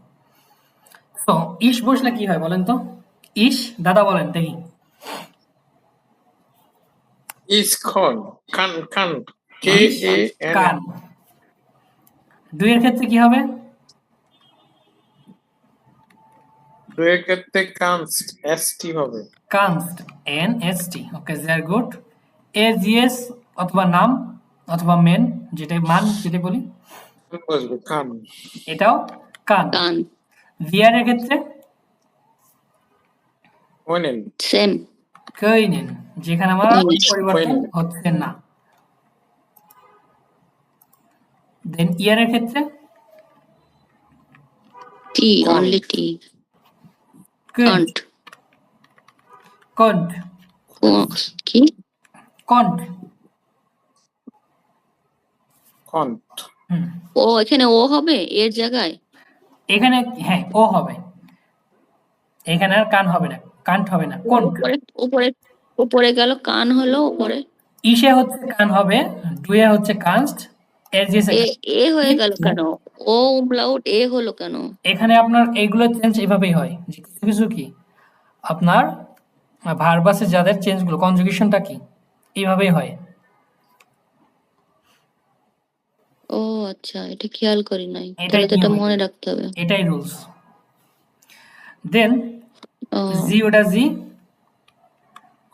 Speaker 1: তো ইশ বসলে কি হয় বলেন তো? ইশ, দাদা বলেন দেখি।
Speaker 2: ইজ খন, কান কান, কে এ এন
Speaker 1: কান। দুইয়ের ক্ষেত্রে কি হবে?
Speaker 2: দুয়ের ক্ষেত্রে কানস্ট, এস টি হবে।
Speaker 1: কানস্ট, এন এস টি। ওকে, ভেরি গুড। এ জি এস অথবা নাম অথবা মেন, যেটাই মান যেটা বলি,
Speaker 2: বসবে কান।
Speaker 1: এটাও কান।
Speaker 3: কান
Speaker 1: ভিয়ারের ক্ষেত্রে
Speaker 2: ওনেন,
Speaker 3: সেম,
Speaker 1: কইনেন, যেখানে আমার পরিবর্তন
Speaker 2: কইনেন।
Speaker 1: হচ্ছে না। দেন ইয়ারের ক্ষেত্রে
Speaker 3: টি,
Speaker 2: Con.
Speaker 3: অনলি টি,
Speaker 1: কন্ট,
Speaker 3: কান্ট,
Speaker 1: কন্ট,
Speaker 3: কি
Speaker 1: কন্ট।
Speaker 2: কন্ট,
Speaker 1: হুম,
Speaker 3: ও এখানে ও হবে এর জায়গায়?
Speaker 1: এখানে হ্যাঁ ও হবে, এখানে আর কান হবে না, কান্ট হবে না, কন্ট।
Speaker 3: উপরে উপরে উপরে গেল, কান হলো উপরে,
Speaker 1: ইসে হচ্ছে কান হবে, ডুয়ে হচ্ছে কানস্ট, এর যে
Speaker 3: এ এ হয়ে গেল কেন? ও উমলাউট এ হলো কেন?
Speaker 1: এখানে আপনার এইগুলো চেঞ্জ এভাবেই হয়, যে কিছু কিছু কি আপনার ভার্বাসে যাদের চেঞ্জগুলো কনজুগেশনটা কি এইভাবেই হয়।
Speaker 3: ও আচ্ছা, এটা খেয়াল করি নাই,
Speaker 1: এটাই
Speaker 3: তাহলে তো এটা
Speaker 1: নিয়ম,
Speaker 3: মনে রাখতে হবে।
Speaker 1: এটাই রুলস। দেন
Speaker 3: ও
Speaker 1: জি ওটা জি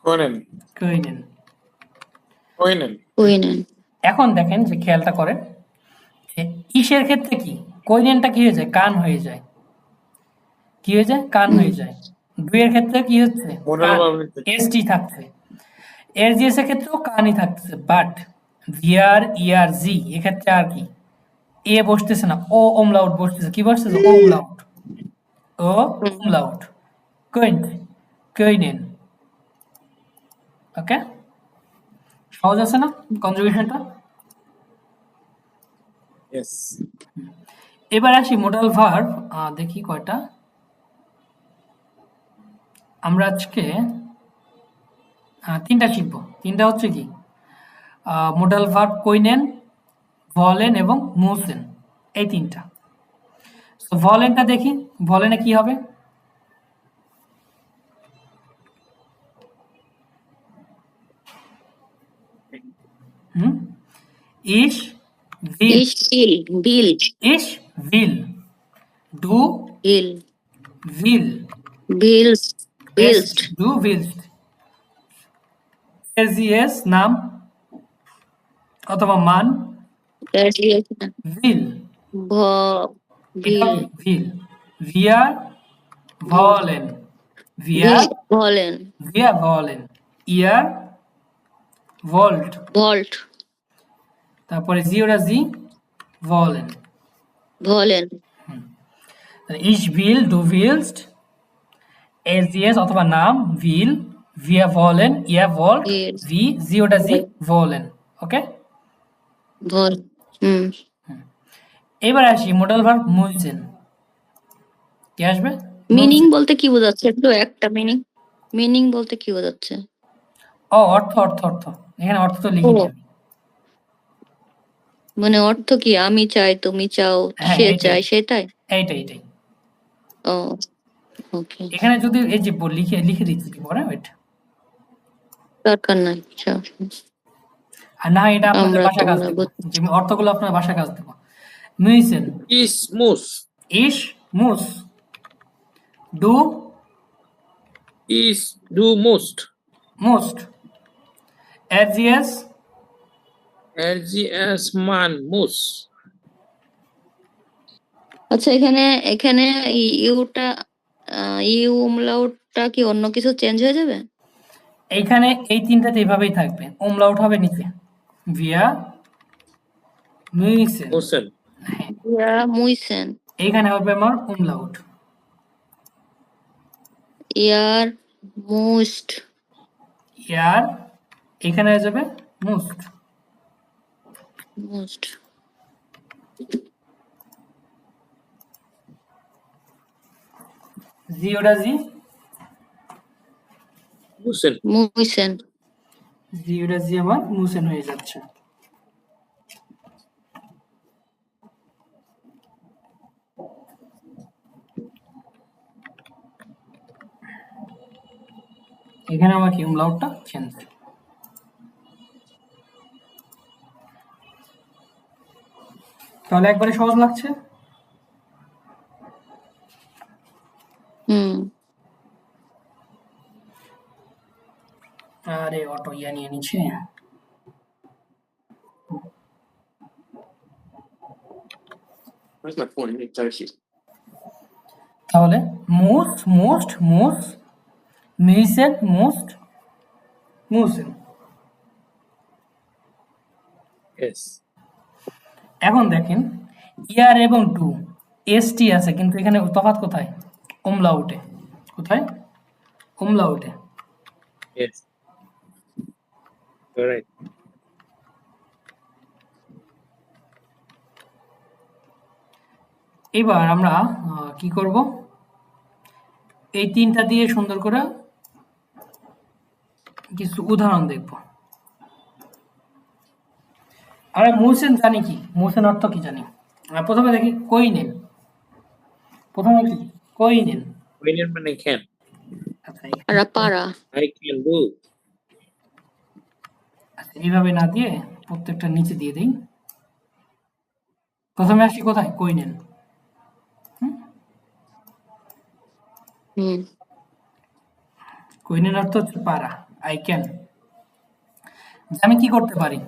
Speaker 2: কোনেন,
Speaker 1: কইনেন।
Speaker 2: কোইনেন।
Speaker 3: কই নেন,
Speaker 1: এখন দেখেন যে খেয়ালটা করেন, যে ইসের ক্ষেত্রে কি কইনেনটা কি হয়ে যায়? কান হয়ে যায়। কি হয়ে যায়? কান হয়ে যায়। দুইয়ের ক্ষেত্রে কি হচ্ছে?
Speaker 2: মোডাল
Speaker 1: কান,
Speaker 2: ভার্ব
Speaker 1: এসটি থাকছে। এর জিএস এর ক্ষেত্রেও কানই থাকছে, বাট ভিআর ইয়ার জি এক্ষেত্রে আর কি এ বসতেছে না, ও ওমলাউট বসতেছে। কি বসতেছে? ও ওমলাউট, ও ওমলাউট, কইন, কইনেন। ওকে, সহজ আছে না কনজুগেশনটা?
Speaker 2: ইয়েস।
Speaker 1: এবার আসি মোডাল ভার্ব, দেখি কয়টা আমরা আজকে, তিনটা শিখবো। তিনটা হচ্ছে কি মোডাল ভার্ব কইনেন, ভলেন এবং মুসেন, এই তিনটা। সো তো ভলেনটা দেখি, ভলেনে কি হবে? হুম, ইস ভিল,
Speaker 3: ইস বিল বিল
Speaker 1: ইস ভিল, ডু
Speaker 3: বিল
Speaker 1: ভিল,
Speaker 3: বিলস
Speaker 1: এস্ট
Speaker 3: বিলস্ট
Speaker 1: ডু ভিলস্ট, এস নাম অথবা মান, ভিল,
Speaker 3: ভ
Speaker 1: এটা
Speaker 3: বিল
Speaker 1: ভিল, ভিয়ার ভলেন, ভিয়ার
Speaker 3: বিল ভলেন
Speaker 1: ভিয়া ভলেন, ইয়ার ভল্ট,
Speaker 3: ভল্ট
Speaker 1: তারপরে জিওরা জি ভলেন,
Speaker 3: ভলেন
Speaker 1: ইস ভিল, ডু ভিলস্ট, এস অথবা নাম ভিল, ভিয়া ভলেন, ইয়া ভল্ট,
Speaker 3: বিল
Speaker 1: ভি জিওটা জি ভলেন। ওকে,
Speaker 3: ভল হুম
Speaker 1: এবার আসি মোডাল ভার্ব মুইসেন। কি আসবে?
Speaker 3: মিনিং
Speaker 1: মুইসেন।
Speaker 3: বলতে কি বোঝাচ্ছে? একটু একটা মিনিং মিনিং বলতে কি বোঝাচ্ছে?
Speaker 1: ও অর্থ অর্থ অর্থ, এখানে অর্থ তো
Speaker 3: ও
Speaker 1: লিখিনি আমি।
Speaker 3: মানে অর্থ কি? আমি চাই, তুমি চাও,
Speaker 1: হ্যাঁ
Speaker 3: সে
Speaker 1: এইটাই
Speaker 3: চায়, সেটাই?
Speaker 1: এইটাই।
Speaker 3: ও ওকে,
Speaker 1: এখানে যদি এই যে লিখে লিখে দিচ্ছি পরে ওইটা,
Speaker 3: দরকার নাই। চাও।
Speaker 1: আর না এটা আপনাদের
Speaker 3: আমরা
Speaker 1: বাসা কাজ
Speaker 3: তোমরা
Speaker 1: দেবো, যে অর্থগুলো আপনার বাসা কাজ দেবো। মুইসেন,
Speaker 2: ইস মুস,
Speaker 1: ইস মুস, ডু
Speaker 2: ইস ডু মোস্ট,
Speaker 1: মোস্ট, এস
Speaker 2: এস মান মুস,
Speaker 3: আচ্ছা, এখানে এখানে ইউটা ইউ উমলাউটটা কি অন্য কিছু চেঞ্জ হয়ে যাবে?
Speaker 1: এইখানে এই তিনটাতে এইভাবেই থাকবে, umlaut হবে নিচে, ভিয়া মুইসেন।
Speaker 2: মুসেন,
Speaker 1: হ্যাঁ,
Speaker 3: ইয়া মুইসেন,
Speaker 1: এইখানে হবে আমার umlaut,
Speaker 3: ইয়ার মুস্ট,
Speaker 1: ইয়ার এখানে হয়ে যাবে মুস্ট,
Speaker 3: মুস্ট,
Speaker 1: জিওটা জি,
Speaker 2: মুসেন,
Speaker 3: মুইসেন।
Speaker 1: জিওটা জি আমার মুসেন হয়ে যাচ্ছে। এখানে আমার কি umlautটা চেঞ্জ। তাহলে একবারে সহজ লাগছে।
Speaker 3: হুম
Speaker 1: আরে অটো ইয়া নিয়ে নিচ্ছে।
Speaker 2: Where's my phone? I need to charge it.
Speaker 1: তাহলে মোস্ট মোস্ট মোস্ট, মুইসেন মোস্ট, মুসেন।
Speaker 2: Yes.
Speaker 1: এখন দেখেন ইয়ার এবং টু এসটি আছে, কিন্তু এখানে তফাৎ কোথায়? umlaut-এ। কোথায়? umlaut-এ।
Speaker 2: Yes. You're right.
Speaker 1: এবার আমরা কি করব? এই তিনটা দিয়ে সুন্দর করে কিছু উদাহরণ দেখব। আমরা মুহসেন জানি কি? মুহসেন অর্থ কি জানি? প্রথমে দেখি কইনেন। প্রথমে কি? কইনেন।
Speaker 2: William and I can.
Speaker 1: আচ্ছা,
Speaker 3: পারা পারা
Speaker 2: I can do.
Speaker 1: আচ্ছা, এইভাবে না দিয়ে প্রত্যেকটা নিচে দিয়ে দিই। প্রথমে আসি কোথায়? কইনেন।
Speaker 3: হুম
Speaker 1: কইনেন অর্থ হচ্ছে পারা, আই ক্যান। আমি কি করতে পারি?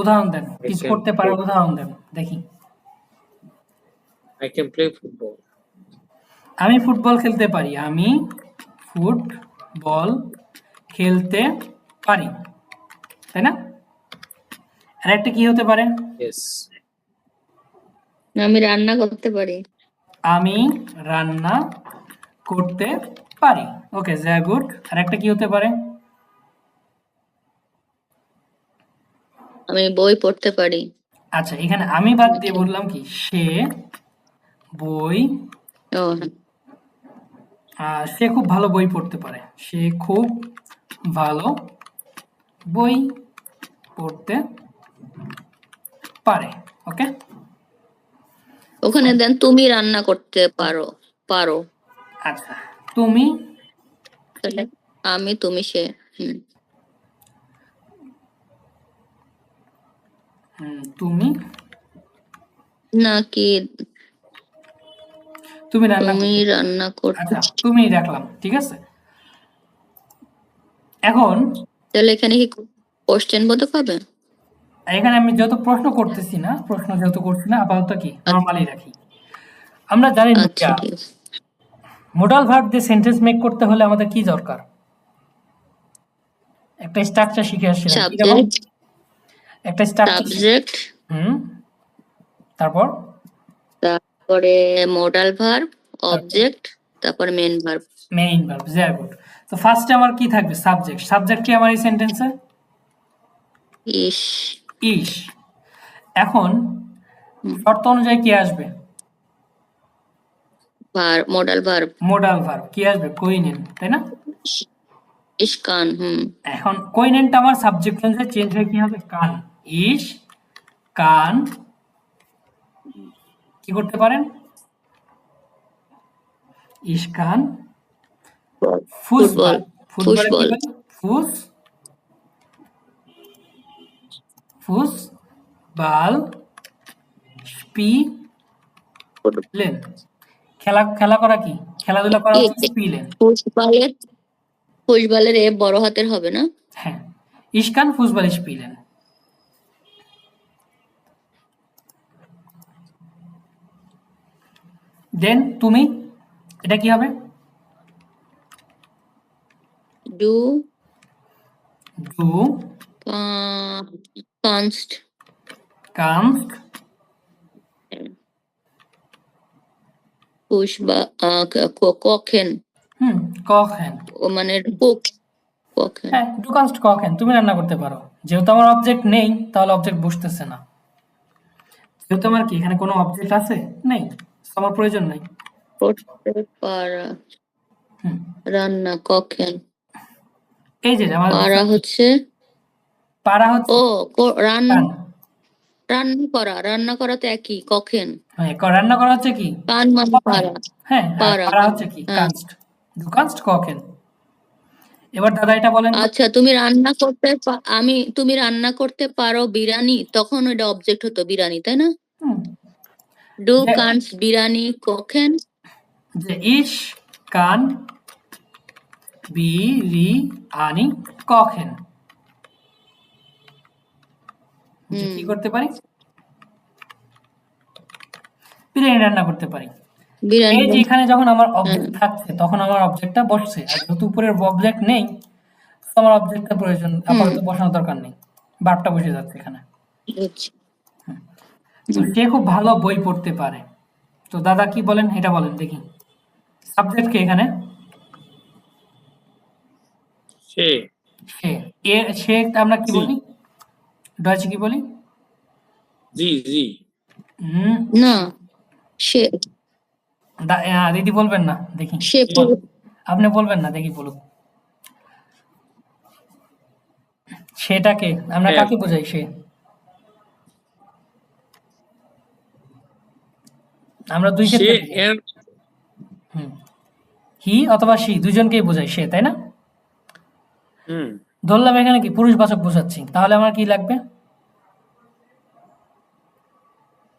Speaker 1: উদাহরণ দেন,
Speaker 2: I
Speaker 1: কিছু
Speaker 2: can
Speaker 1: করতে পারার
Speaker 2: play.
Speaker 1: উদাহরণ দেন দেখি।
Speaker 2: I can play football.
Speaker 1: আমি ফুটবল খেলতে পারি, আমি ফুটবল খেলতে পারি, তাই না? আর একটা কি হতে পারে?
Speaker 2: Yes.
Speaker 3: আমি রান্না করতে পারি,
Speaker 1: আমি রান্না করতে পারি। ওকে, ভেরি গুড। আর একটা কি হতে পারে?
Speaker 3: আমি বই পড়তে পারি।
Speaker 1: আচ্ছা, এখানে আমি বাদ দিয়ে বললাম কি সে বই,
Speaker 3: ও
Speaker 1: সে খুব ভালো বই পড়তে পারে, সে খুব ভালো বই পড়তে পারে। ওকে,
Speaker 3: ওখানে দেন তুমি রান্না করতে পারো পারো
Speaker 1: আচ্ছা, তুমি
Speaker 3: তাহলে আমি তুমি সে হুম
Speaker 1: তুমি
Speaker 3: নাকি
Speaker 1: তুমি রান্না
Speaker 3: তুমি
Speaker 1: করতে,
Speaker 3: রান্না করতে
Speaker 1: আচ্ছা তুমি রাখলাম, ঠিক আছে। এখন
Speaker 3: তাহলে এখানে কি কোশ্চেন বোধক হবে?
Speaker 1: এখানে আমি যেহেতু প্রশ্ন করতেছি না, প্রশ্ন যেহেতু করছি না, আপাতত কি
Speaker 3: আচ্ছা
Speaker 1: নরমালি রাখি। আমরা জানি
Speaker 3: আচ্ছা,
Speaker 1: নুরিয়া,
Speaker 3: ঠিক আছে।
Speaker 1: মোডাল ভার্ব দিয়ে সেন্টেন্স মেক করতে হলে আমাদের কি দরকার? একটা স্ট্রাকচার শিখে আসছিলাম, কিরকম
Speaker 3: সাবজেক্ট
Speaker 1: একটা স্ট্রাকচার।
Speaker 3: সাবজেক্ট
Speaker 1: হুম, তারপর
Speaker 3: তারপরে মোডাল ভার্ব অবজেক্ট তারপর main verb.
Speaker 1: Main verb, very good. তো ফার্স্টে আমার কি থাকবে? সাবজেক্ট। সাবজেক্ট কি আমার এই সেন্টেন্সে?
Speaker 3: ইস
Speaker 1: ইস। এখন
Speaker 3: হুম,
Speaker 1: শর্ত অনুযায়ী কি আসবে?
Speaker 3: Verb modal verb
Speaker 1: modal verb কি আসবে? কোইনেন, তাই না?
Speaker 3: ইস্কান
Speaker 1: এখন কোইনেনটা আমার সাবজেক্ট অনুযায়ী চেঞ্জ হয়ে কি হবে? কান। ইস কান কি করতে পারেন? ইস কান
Speaker 3: ফুটবল
Speaker 1: ফুসবাল। ফুটবলে কি
Speaker 3: ফুটবল
Speaker 1: বলে? ফুস ফুস বাল স্পিলেন। খেলা খেলা করা কি? খেলাধুলা করা হচ্ছে স্পিলেন।
Speaker 3: ফুটবলের ফুটবলের এ বড় হাতের হবে না?
Speaker 1: হ্যাঁ, ইস্কান ফুসবাল স্পিলেন। দেন তুমি, এটা কি হবে?
Speaker 3: ডু
Speaker 1: ডু
Speaker 3: কানস্ট
Speaker 1: কামস্ট
Speaker 3: পুশ বা কখেন
Speaker 1: কখেন।
Speaker 3: ও মানে কুক কখেন।
Speaker 1: হ্যাঁ, ডু কামস্ট কখেন, তুমি রান্না করতে পারো। যেহেতু আমার অবজেক্ট নেই, তাহলে অবজেক্ট বসতেছে না। যেহেতু আমার কি এখানে কোনো অবজেক্ট আছে? নেই, তো আমার প্রয়োজন নেই।
Speaker 3: করতে পারা
Speaker 1: হুম,
Speaker 3: রান্না কখেন
Speaker 1: এই যে আমার
Speaker 3: পারা হচ্ছে
Speaker 1: পারা হচ্ছে
Speaker 3: ও রান্না
Speaker 1: কান।
Speaker 3: রান্না করা তো একই কখেন
Speaker 1: হ্যাঁ, রান্না করা হচ্ছে কি?
Speaker 3: কান মানে
Speaker 1: কখেন।
Speaker 3: পারা
Speaker 1: হ্যাঁ, আর
Speaker 3: পারা
Speaker 1: পারা হচ্ছে কি?
Speaker 3: হ্যাঁ।
Speaker 1: কানস্ট। ডু কানস্ট কখেন। এবার দাদা এটা বলেন তো।
Speaker 3: আচ্ছা তুমি রান্না করতে পারো বিরিয়ানি, তখন ওটা অবজেক্ট হতো বিরিয়ানি, তাই না?
Speaker 1: হুম,
Speaker 3: ডু
Speaker 1: যে
Speaker 3: কানস বিরিয়ানি কখেন
Speaker 1: যে ইস কান বিরিয়ানি কখেন, যে কি করতে পারি? বিরিয়ানি রান্না করতে পারি।
Speaker 3: বিরিয়ানি
Speaker 1: এই যে এখানে যখন আমার
Speaker 3: হ্যাঁ
Speaker 1: অবজেক্ট থাকছে, তখন আমার অবজেক্টটা বসছে। আর যেহেতু উপরের অবজেক্ট নেই, তো আমার অবজেক্টটা প্রয়োজন
Speaker 3: হুম
Speaker 1: আপাতত বসানোর দরকার নেই। ভার্বটা বসে যাচ্ছে এখানে।
Speaker 3: বুঝছি
Speaker 1: তো সে খুব ভালো বই পড়তে পারে। তো দাদা কি বলেন এটা বলেন দেখি। সাবজেক্ট কে এখানে?
Speaker 2: সে
Speaker 1: সে। সে আমরা কি
Speaker 2: জি
Speaker 1: বলি? ডয়েচে কি বলি?
Speaker 2: জি জি
Speaker 1: হুম,
Speaker 3: না সে
Speaker 1: দিদি বলবেন না দেখি।
Speaker 3: সে
Speaker 1: আপনি বলবেন না দেখি, বলুক। সেটাকে আমরা
Speaker 2: এর
Speaker 1: কাকে বোঝাই? সে আমরা দুই
Speaker 2: সে
Speaker 1: ক্ষেত্রে বোঝাই।
Speaker 2: এর
Speaker 1: হুম, হি অথবা সি দুজনকেই বোঝাই সে, তাই না?
Speaker 2: হুম
Speaker 1: ধরলাম এখানে কি পুরুষবাচক বোঝাচ্ছি, তাহলে আমার কি লাগবে?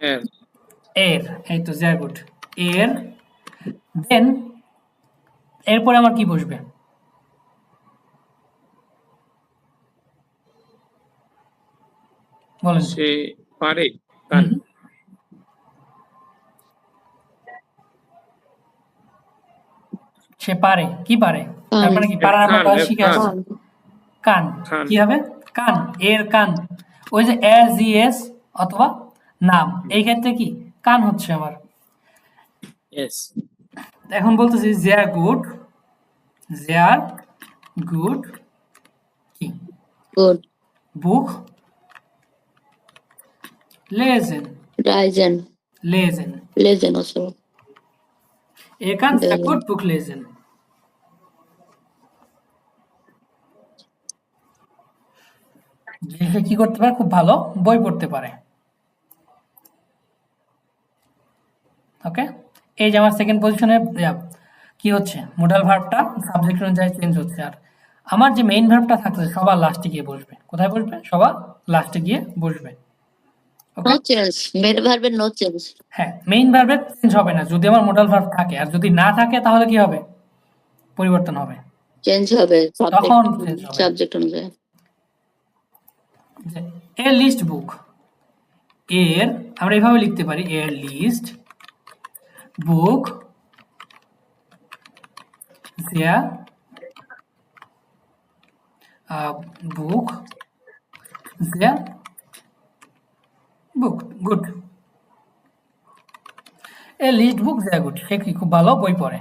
Speaker 2: এর
Speaker 1: এর। এই তো ভেরি গুড। এর। দেন এরপরে আমার কি বসবে? বলেন।
Speaker 2: সে পারে কান
Speaker 1: হুম, সে পারে কি পারে? তার
Speaker 3: কান
Speaker 1: মানে কি
Speaker 2: এর
Speaker 1: পারার আমরা
Speaker 2: খান
Speaker 1: কাজ
Speaker 2: এর
Speaker 1: শিখে
Speaker 2: খান
Speaker 1: আসছি। কান
Speaker 2: খান
Speaker 1: কি হবে? কান। এর কান। ওই যে এস জি এস অথবা নাম, এই ক্ষেত্রে কি কান হচ্ছে আমার।
Speaker 2: এস
Speaker 1: এখন বলতেছি যে আর গুড, যে আর গুড কি
Speaker 3: গুড
Speaker 1: বুক লেজেন।
Speaker 3: Ryzen
Speaker 1: লেজেন।
Speaker 3: লেজেন also
Speaker 1: Er kann sehr
Speaker 3: lesen
Speaker 1: gut Buch lesen. যে সে কি করতে পারে? খুব ভালো বই পড়তে পারে। ওকে, এই যে আমার সেকেন্ড পজিশনে কি হচ্ছে, মোডাল ভার্বটা সাবজেক্ট অনুযায়ী চেঞ্জ হচ্ছে, আর আমার যে মেইন ভার্বটা থাকছে সবার লাস্টে গিয়ে বসবে। কোথায় বসবে? সবার লাস্টে গিয়ে বসবে। ওকে,
Speaker 3: নো চেঞ্জ, মেন ভার্বের নো চেঞ্জ।
Speaker 1: হ্যাঁ, মেইন ভার্বের চেঞ্জ হবে না যদি আমার মোডাল ভার্ব থাকে, আর যদি না থাকে তাহলে কি হবে? পরিবর্তন হবে,
Speaker 3: চেঞ্জ হবে
Speaker 1: তখন
Speaker 3: সাবজেক্ট
Speaker 1: চেঞ্জ হবে।
Speaker 3: সাবজেক্ট অনুযায়ী।
Speaker 1: এ লিস্ট বুক, এর আমরা এইভাবে লিখতে পারি, এর লিস্ট বুক দেয়া বুক দেয়া বুক গুড, এ লিস্ট বুক দেয়া গুড, সে কি খুব ভালো বই পড়ে।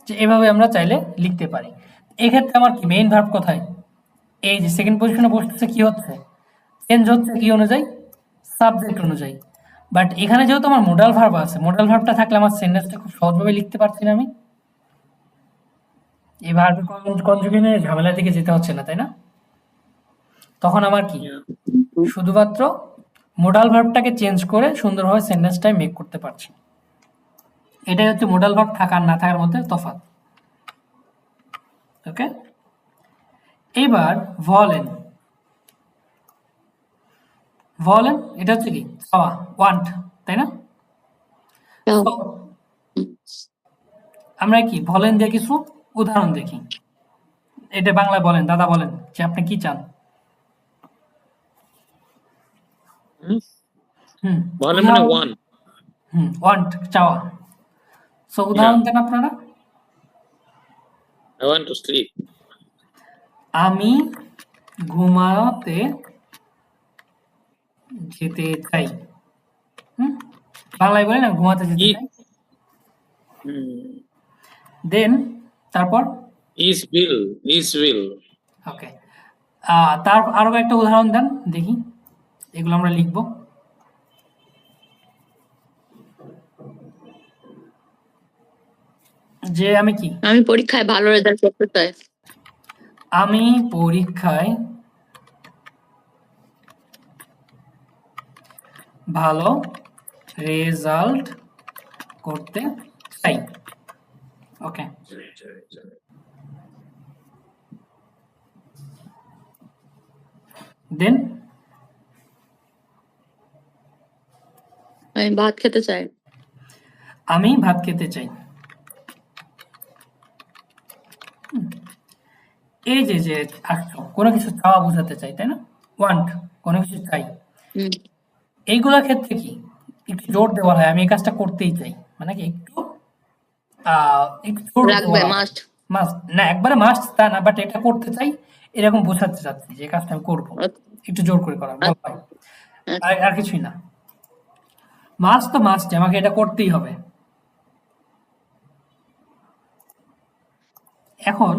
Speaker 1: যে এভাবে আমরা চাইলে লিখতে পারি। এক্ষেত্রে আমার কি মেইন ভার্ব কোথায়? এই যে সেকেন্ড পজিশনে বসতেছে, কি হচ্ছে? চেঞ্জ হচ্ছে কি অনুযায়ী? সাবজেক্ট অনুযায়ী। বাট এখানে যেহেতু আমার মোডাল ভার্ব আছে, মোডাল ভার্বটা থাকলে আমার সেন্টেন্সটা খুব সহজভাবে লিখতে পারছি না আমি। এই ভার্বের কনজুগেশনের ঝামেলার দিকে যেতে হচ্ছে না, তাই না? তখন আমার কি শুধুমাত্র মোডাল ভার্বটাকে চেঞ্জ করে সুন্দরভাবে সেন্টেন্সটাই মেক করতে পারছি। এটাই হচ্ছে মোডাল ভার্ব থাকা আর না থাকার মধ্যে তফাৎ। ওকে, এবার ভলেন, ভলেন এটা হচ্ছে কি চাওয়া, ওয়ান্ট, তাই না?
Speaker 3: তাও,
Speaker 1: তো আমরা কি ভলেন দিয়ে কিছু উদাহরণ দেখি। এটা বাংলায় বলেন, দাদা বলেন যে আপনি কি চান। হুম,
Speaker 2: বলে মানে
Speaker 1: উদাহরণ-
Speaker 2: ওয়ান।
Speaker 1: ওয়ান্ট চাওয়া। সো উদাহরণ দেন আপনারা।
Speaker 2: I want to sleep.
Speaker 1: আমি ঘুমাতে যেতে চাই। হুম, বাংলায় বলি না ঘুমাতে যেতে চাই। দেন তারপর
Speaker 2: ইজ উইল, ইজ উইল।
Speaker 1: ওকে, তার আরো একটা উদাহরণ দেন দেখি, এগুলো আমরা লিখব। যে আমি কি,
Speaker 3: আমি পরীক্ষায় ভালো রেজাল্ট করতে চাই।
Speaker 1: আমি পরীক্ষায় ভালো রেজাল্ট করতে চাই। ওকে, দেন
Speaker 3: আমি ভাত খেতে চাই।
Speaker 1: আমি ভাত খেতে চাই। এই যে যে আসছো কোনো কিছু চাওয়া বোঝাতে চাই, তাই না? ওয়ান্ট, কোনো কিছু চাই।
Speaker 3: হুম,
Speaker 1: এইগুলোর ক্ষেত্রে কি একটু জোর দেওয়া হয়, আমি এই কাজটা করতেই চাই, মানে কি একটু জোর
Speaker 3: লাগবে
Speaker 1: দেওয়া হয়।
Speaker 3: মাস্ট।
Speaker 1: মাস্ট না, একবারে মাস্ট তা না, বাট এটা করতে চাই এরকম বোঝাতে চাচ্ছি যে এই কাজটা আমি করবো, একটু জোর করে করা বলা হয়, আর কিছুই না। মাস্ট তো মাস্ট, আমাকে এটা করতেই হবে। এখন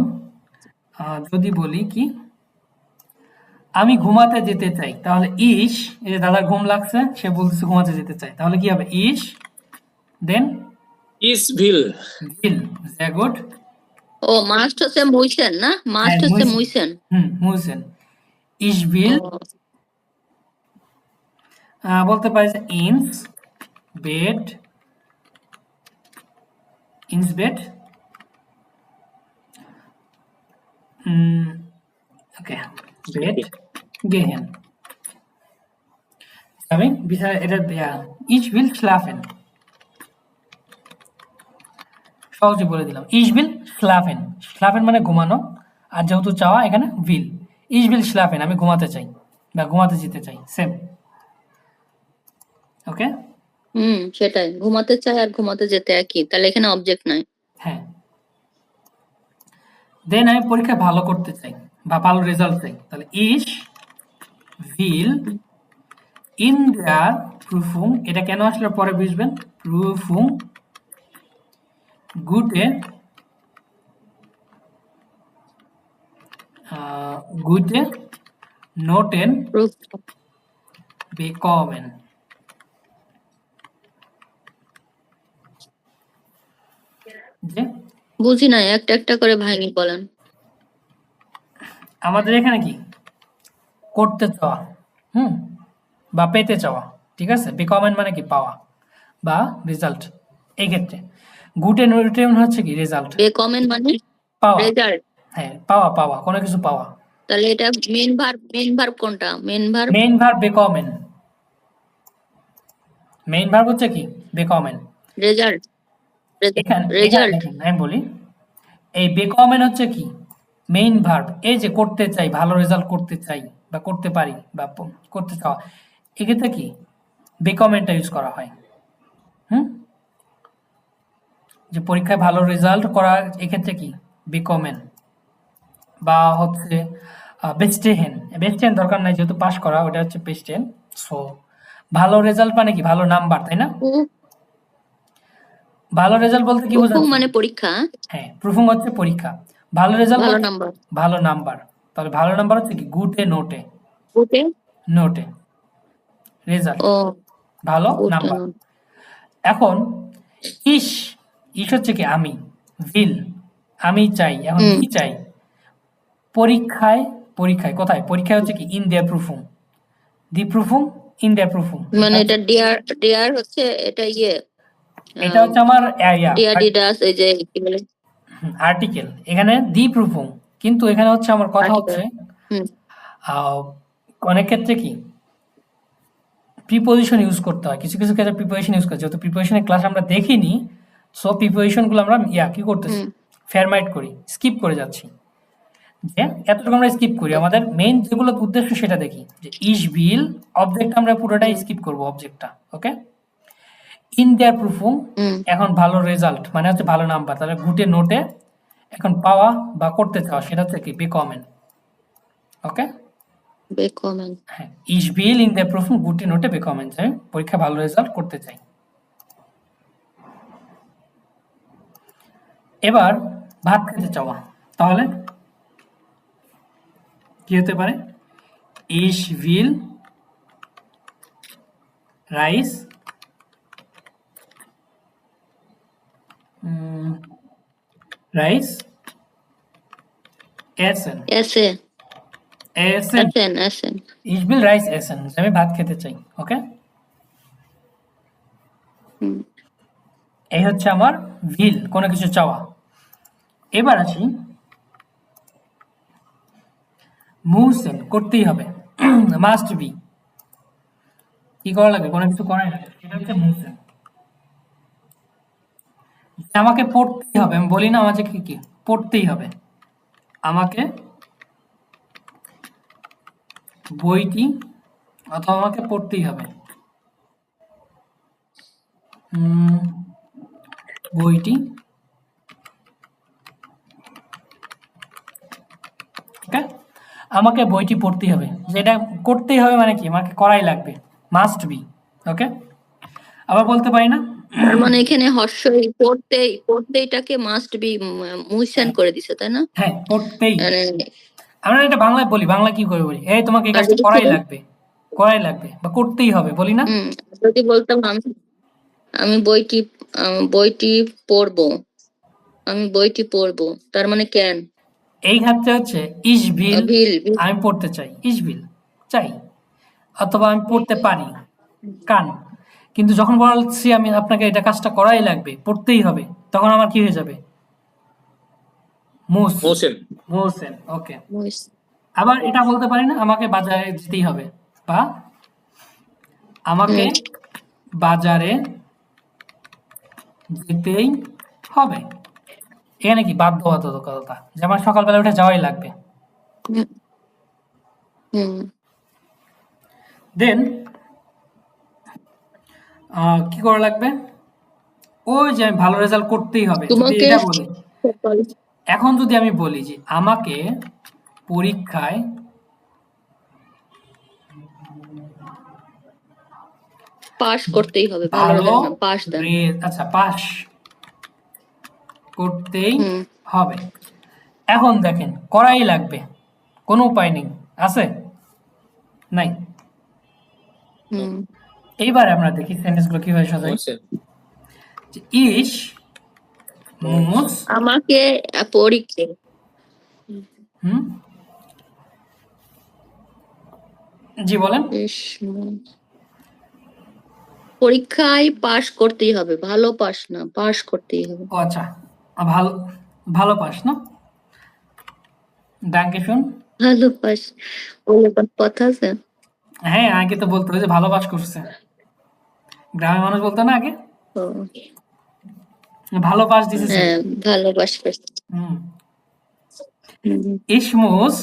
Speaker 1: যদি বলি কি আমি ঘুমাতে যেতে চাই, তাহলে ইস, এই যে দাদার ঘুম লাগছে সে বলতেছে ঘুমাতে যেতে চাই, তাহলে কি হবে? ইস দেন
Speaker 2: ইজ উইল।
Speaker 1: ভিল, গুড।
Speaker 3: ও মাস্ট হচ্ছে মুইসেন না, মাস্ট হচ্ছে মুইসেন।
Speaker 1: মুসেন, ইস ভিল
Speaker 3: ও,
Speaker 1: বলতে পারি যে ইনস বেড, ইনস বেড, ওকে, বেড গেহেন। আমি বিচার এটা ইস ভিল স্লাফেন, সহজে বলে দিলাম। ইস ভিল স্লাফেন, স্লাফেন মানে ঘুমানো, আর যেহেতু চাওয়া এখানে ভিল, ইস ভিল স্লাফেন আমি ঘুমাতে চাই বা ঘুমাতে যেতে চাই, সেম। ওকে,
Speaker 3: সেটাই, ঘুমাতে চাই আর ঘুমাতে যেতে একই, তাহলে এখানে অবজেক্ট নাই।
Speaker 1: হ্যাঁ। দেন আমি পরীক্ষায় ভালো করতে চাই বা ভালো রেজাল্ট চাই, তাহলে ইস ভিল ইন দেয়ার প্রুফুং, এটা কেন আসলে পরে বুঝবেন, প্রুফুং গুটে গুটে নোটেন
Speaker 3: Proof.
Speaker 1: bekommen। যে
Speaker 3: বুঝি নাই, একটা একটা করে ভাঙি বলেন।
Speaker 1: আমাদের এখানে কি করতে চাওয়া, বা পেতে চাওয়া, ঠিক আছে, বিকমেন মানে কি পাওয়া বা রেজাল্ট। এই ক্ষেত্রে গুটে নোটে হচ্ছে কি রেজাল্ট,
Speaker 3: বেকমেন মানে
Speaker 1: পাওয়া।
Speaker 3: রেজাল্ট।
Speaker 1: হ্যাঁ, পাওয়া পাওয়া কোনো কিছু পাওয়া।
Speaker 3: তাহলে এটা মেন ভার্ব কোনটা? মেন ভার্ব
Speaker 1: মেইন ভার্ব বেকমেন, মেইন ভার্ব হচ্ছে কি বেকমেন।
Speaker 3: রেজাল্ট।
Speaker 1: এখানে এখানে
Speaker 3: রেজাল্ট।
Speaker 1: দেখেন আমি বলি, এই বেকমেন হচ্ছে কি মেইন ভার্ব। এই যে করতে চাই, ভালো রেজাল্ট করতে চাই বা করতে পারি বা করতে চাওয়া, এক্ষেত্রে কি বেকমেনটা ইউজ করা হয়। হুম, যে পরীক্ষায় ভালো রেজাল্ট করা, এক্ষেত্রে কি বেকমেন বা হচ্ছে বেস্টেহেন। বেস্টেহেন দরকার নাই, যেহেতু পাস করা, ওটা হচ্ছে বেস্টেহেন। সো ভালো রেজাল্ট মানে কি ভালো নাম্বার, তাই না? ভালো রেজাল্ট বলতে কি
Speaker 3: প্রুফ
Speaker 1: বোঝাচ্ছে?
Speaker 3: মানে পরীক্ষা।
Speaker 1: হ্যাঁ, প্রুফিং হচ্ছে পরীক্ষা। ভালো রেজাল্ট
Speaker 3: ভালো
Speaker 1: বলতে
Speaker 3: নাম্বার।
Speaker 1: ভালো নাম্বার। তাহলে ভালো নাম্বার হচ্ছে কি গুটে নোটে,
Speaker 3: গুটে।
Speaker 1: নোটে রেজাল্ট,
Speaker 3: ও
Speaker 1: ভালো
Speaker 3: গুটে
Speaker 1: নাম্বার।
Speaker 3: নোট।
Speaker 1: এখন ইস, ইস হচ্ছে কি আমি, ভিল আমি চাই, এখন
Speaker 3: হুম
Speaker 1: কি চাই? পরীক্ষায়, পরীক্ষায় কোথায়? পরীক্ষায় হচ্ছে কি in their প্রুফুম, the প্রুফুম, in their প্রুফুম।
Speaker 3: মানে এটা ডিয়ার, ডিয়ার হচ্ছে এটা
Speaker 1: এটা হচ্ছে আমার
Speaker 3: ডিয়ার ডিডাস, এই যে কি বলে
Speaker 1: আর্টিকেল, এখানে দি প্রুফুম। কিন্তু এখানে হচ্ছে আমার কথা
Speaker 3: আর্টিকেল।
Speaker 1: হচ্ছে
Speaker 3: হুম
Speaker 1: আহ, অনেক ক্ষেত্রে কি প্রিপোজিশন ইউজ করতে হয়, কিছু কিছু ক্ষেত্রে প্রিপোজিশন ইউজ করতে হয়। যেহেতু প্রিপোজিশনের ক্লাস আমরা দেখিনি, সো প্রিপোজিশনগুলো আমরা কি করতেছি,
Speaker 3: হুম।
Speaker 1: ফেরমাইট করি, স্কিপ করে যাচ্ছি। যে এতটুকু আমরা স্কিপ করি, আমাদের মেইন যেগুলো উদ্দেশ্য সেটা দেখি। যে ইস বিল অবজেক্ট আমরা পুরোটাই
Speaker 3: হুম
Speaker 1: স্কিপ করব, অবজেক্টটা। ওকে, ইন দেয়ার প্রুফুম,
Speaker 3: হুম।
Speaker 1: এখন ভালো রেজাল্ট মানে হচ্ছে ভালো নাম্বার, তাহলে গুটে নোটে এখন পাওয়া বা করতে চাওয়া সেটা হচ্ছে কি বেকমেন। ওকে,
Speaker 3: বেকমেন।
Speaker 1: হ্যাঁ, ইস বিল ইন দেয়ার প্রুফুম গুটে নোটে বেকমেন, যে পরীক্ষা ভালো রেজাল্ট করতে চাই। এবার ভাত খেতে চাওয়া, তাহলে কি হতে পারে? ইস ভিল রাইস রাইস এসেন,
Speaker 3: এসে।
Speaker 1: এসেন,
Speaker 3: এসেন এসেন।
Speaker 1: ইস ভিল রাইস এসেন, আমি ভাত খেতে চাই। ওকে,
Speaker 3: হুম।
Speaker 1: এই হচ্ছে আমার ভিল, কোনো কিছু চাওয়া। এবার আসি মুহসেন, করতেই হবে, মাস্ট বি, কি করা লাগে? কোনো কিছু করাই লাগে, সেটা হচ্ছে মুহসেন। আমাকে পড়তেই হবে, আমি বলি না আমাকে কি কি পড়তেই হবে, আমাকে বইটি, অথবা আমাকে পড়তেই হবে বইটি। ওকে, আমাকে বইটি পড়তেই হবে, যেটা করতেই হবে মানে কি আমাকে করাই লাগবে, মাস্ট বি। ওকে, আবার বলতে পারি না,
Speaker 3: তার মানে এখানে হর্ষই পড়তেইটাকে মাস্ট বি মুহসেন করে দিছে, তাই না?
Speaker 1: হ্যাঁ পড়তেই।
Speaker 3: মানে
Speaker 1: আমরা এটা বাংলায় বলি, বাংলা কি করে বলি, এই তোমাকে এই
Speaker 3: আর
Speaker 1: কাজটা
Speaker 3: যদি
Speaker 1: করাই
Speaker 3: শুধু
Speaker 1: লাগবে, করাই লাগবে বা করতেই হবে, বলি না?
Speaker 3: হুম, যদি বলতাম আমি আমি বইটি বইটি পড়বো, আমি বইটি পড়বো, তার মানে ক্যান।
Speaker 1: এই ক্ষেত্রে হচ্ছে ইস ভিল,
Speaker 3: ভিল ভিল।
Speaker 1: আমি পড়তে চাই, ইস ভিল চাই, অথবা আমি পড়তে পারি, কান। কিন্তু যখন বলছি আমি আপনাকে এটা কাজটা করাই লাগবে, পড়তেই হবে, তখন আমার কি হয়ে যাবে? মুস,
Speaker 2: মোসেন।
Speaker 1: মুহসেন। ওকে,
Speaker 3: মুহস।
Speaker 1: আবার এটা বলতে পারি না, আমাকে বাজারে যেতেই হবে, বা আমাকে
Speaker 3: হুম
Speaker 1: বাজারে যেতেই হবে। এখানে কি বাধ্যবাধকতা, যে আমার সকালবেলা উঠে যাওয়াই লাগবে।
Speaker 3: হুম হুম।
Speaker 1: দেন কি করা লাগবে? ওই যে আমি ভালো রেজাল্ট করতেই হবে, যদি
Speaker 3: তোমাকে
Speaker 1: এটা বলি।
Speaker 3: সকাল
Speaker 1: এখন যদি আমি বলি যে আমাকে পরীক্ষায়
Speaker 3: পাস করতেই হবে, ভালো
Speaker 1: ভালো
Speaker 3: রেজাল্ট না, পাস দেন।
Speaker 1: আচ্ছা পাস করতেই
Speaker 3: হুম
Speaker 1: হবে, এখন দেখেন করাই লাগবে, কোনো উপায় নেই, আছে? নাই।
Speaker 3: হুম।
Speaker 1: এইবার আমরা দেখি সেন্টেন্সগুলো কিভাবে সাজাই।
Speaker 2: মোসেন।
Speaker 1: যে ইস মুস,
Speaker 3: আমাকে পরীক্ষা
Speaker 1: হুম, জি বলেন।
Speaker 3: ইস পরীক্ষায় পাশ করতেই হবে, ভালো পাশ না, পাশ করতেই হবে।
Speaker 1: ও আচ্ছা, ভালো ভালো পাস না? ডাঙ্কে শুন।
Speaker 3: ভালো পাশ বলে কোনো কথা আছে?
Speaker 1: হ্যাঁ, আগে তো বলতো যে ভালো পাস করছে। গ্রামের মানুষ বলতো না আগে
Speaker 3: ও,
Speaker 1: ভালো পাস দিছে ছেলে।
Speaker 3: হ্যাঁ, ভালো পাশ করছে।
Speaker 1: হুম।
Speaker 3: হুম।
Speaker 1: Ich muss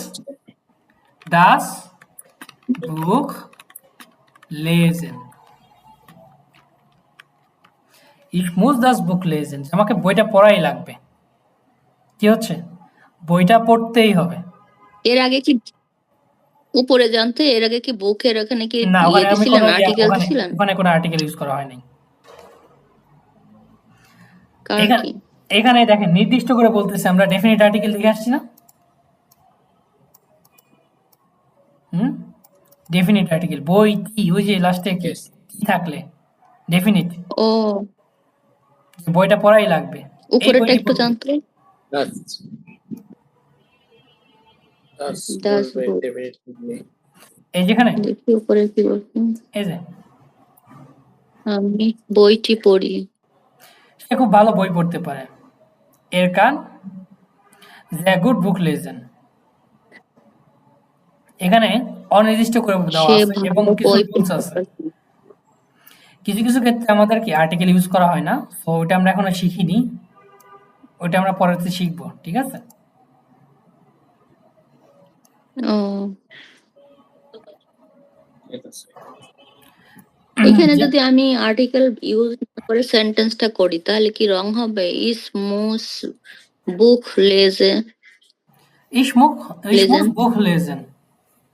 Speaker 1: das Buch lesen. Ich muss das Buch lesen. আমাকে বইটা পড়াই লাগবে। কি হচ্ছে? বইটা পড়তেই হবে।
Speaker 3: এর আগে কি উপরে জানতে, এর আগে কি বুকের ওখানে কি
Speaker 1: না,
Speaker 3: ইয়ে
Speaker 1: ওখানে আমি
Speaker 3: দিছিলেন,
Speaker 1: কোনো
Speaker 3: আর্টিকেল
Speaker 1: ওখানে
Speaker 3: দিছিলেন?
Speaker 1: ওখানে কোনো আর্টিকেল ইউজ করা হয়নি।
Speaker 3: কার
Speaker 1: এখানে
Speaker 3: কি?
Speaker 1: এখানে দেখেন নির্দিষ্ট করে বলতেছে আমরা ডেফিনিট আর্টিকেল লিখে আসছি না? হুম? ডেফিনিট আর্টিকেল বইটি ওই যে লাস্টে কি
Speaker 2: Yes.
Speaker 1: কি থাকলে ডেফিনিট
Speaker 3: ও,
Speaker 1: বইটা পড়াই লাগবে। এই
Speaker 3: উপরেরটা
Speaker 1: বইটি
Speaker 3: একটু
Speaker 1: পড়বে।
Speaker 3: জানতে।
Speaker 2: Das. Das
Speaker 3: দাস
Speaker 2: বলবে
Speaker 3: বুক,
Speaker 2: definitely.
Speaker 1: এই যেখানে
Speaker 3: দেখি উপরে কি বলছে।
Speaker 1: এই যে
Speaker 3: আমি বইটি পড়ি।
Speaker 1: সে খুব ভালো বই পড়তে পারে। এর কান যে গুড বুক লেজেন এখানে অনির্দিষ্ট করে দেওয়া
Speaker 3: সে
Speaker 1: আছে এবং
Speaker 3: ভালো
Speaker 1: কিছু
Speaker 3: বই
Speaker 1: রুলস
Speaker 3: পড়তে
Speaker 1: আছে।
Speaker 3: পারে।
Speaker 1: কিছু কিছু ক্ষেত্রে আমাদের কি আর্টিকেল ইউজ করা হয় না, সো ওইটা আমরা এখনো শিখিনি, ওইটা আমরা পরেতে শিখবো, ঠিক আছে?
Speaker 3: ও,
Speaker 2: It is.
Speaker 3: এখানে
Speaker 1: যে
Speaker 3: যদি আমি আর্টিকেল ইউজ না করে সেন্টেন্সটা করি তাহলে কি রং হবে? ইস মুস বুক লেজে
Speaker 1: ইসমুখ ইসমুস
Speaker 3: লেজেন।
Speaker 1: বুক লেজেন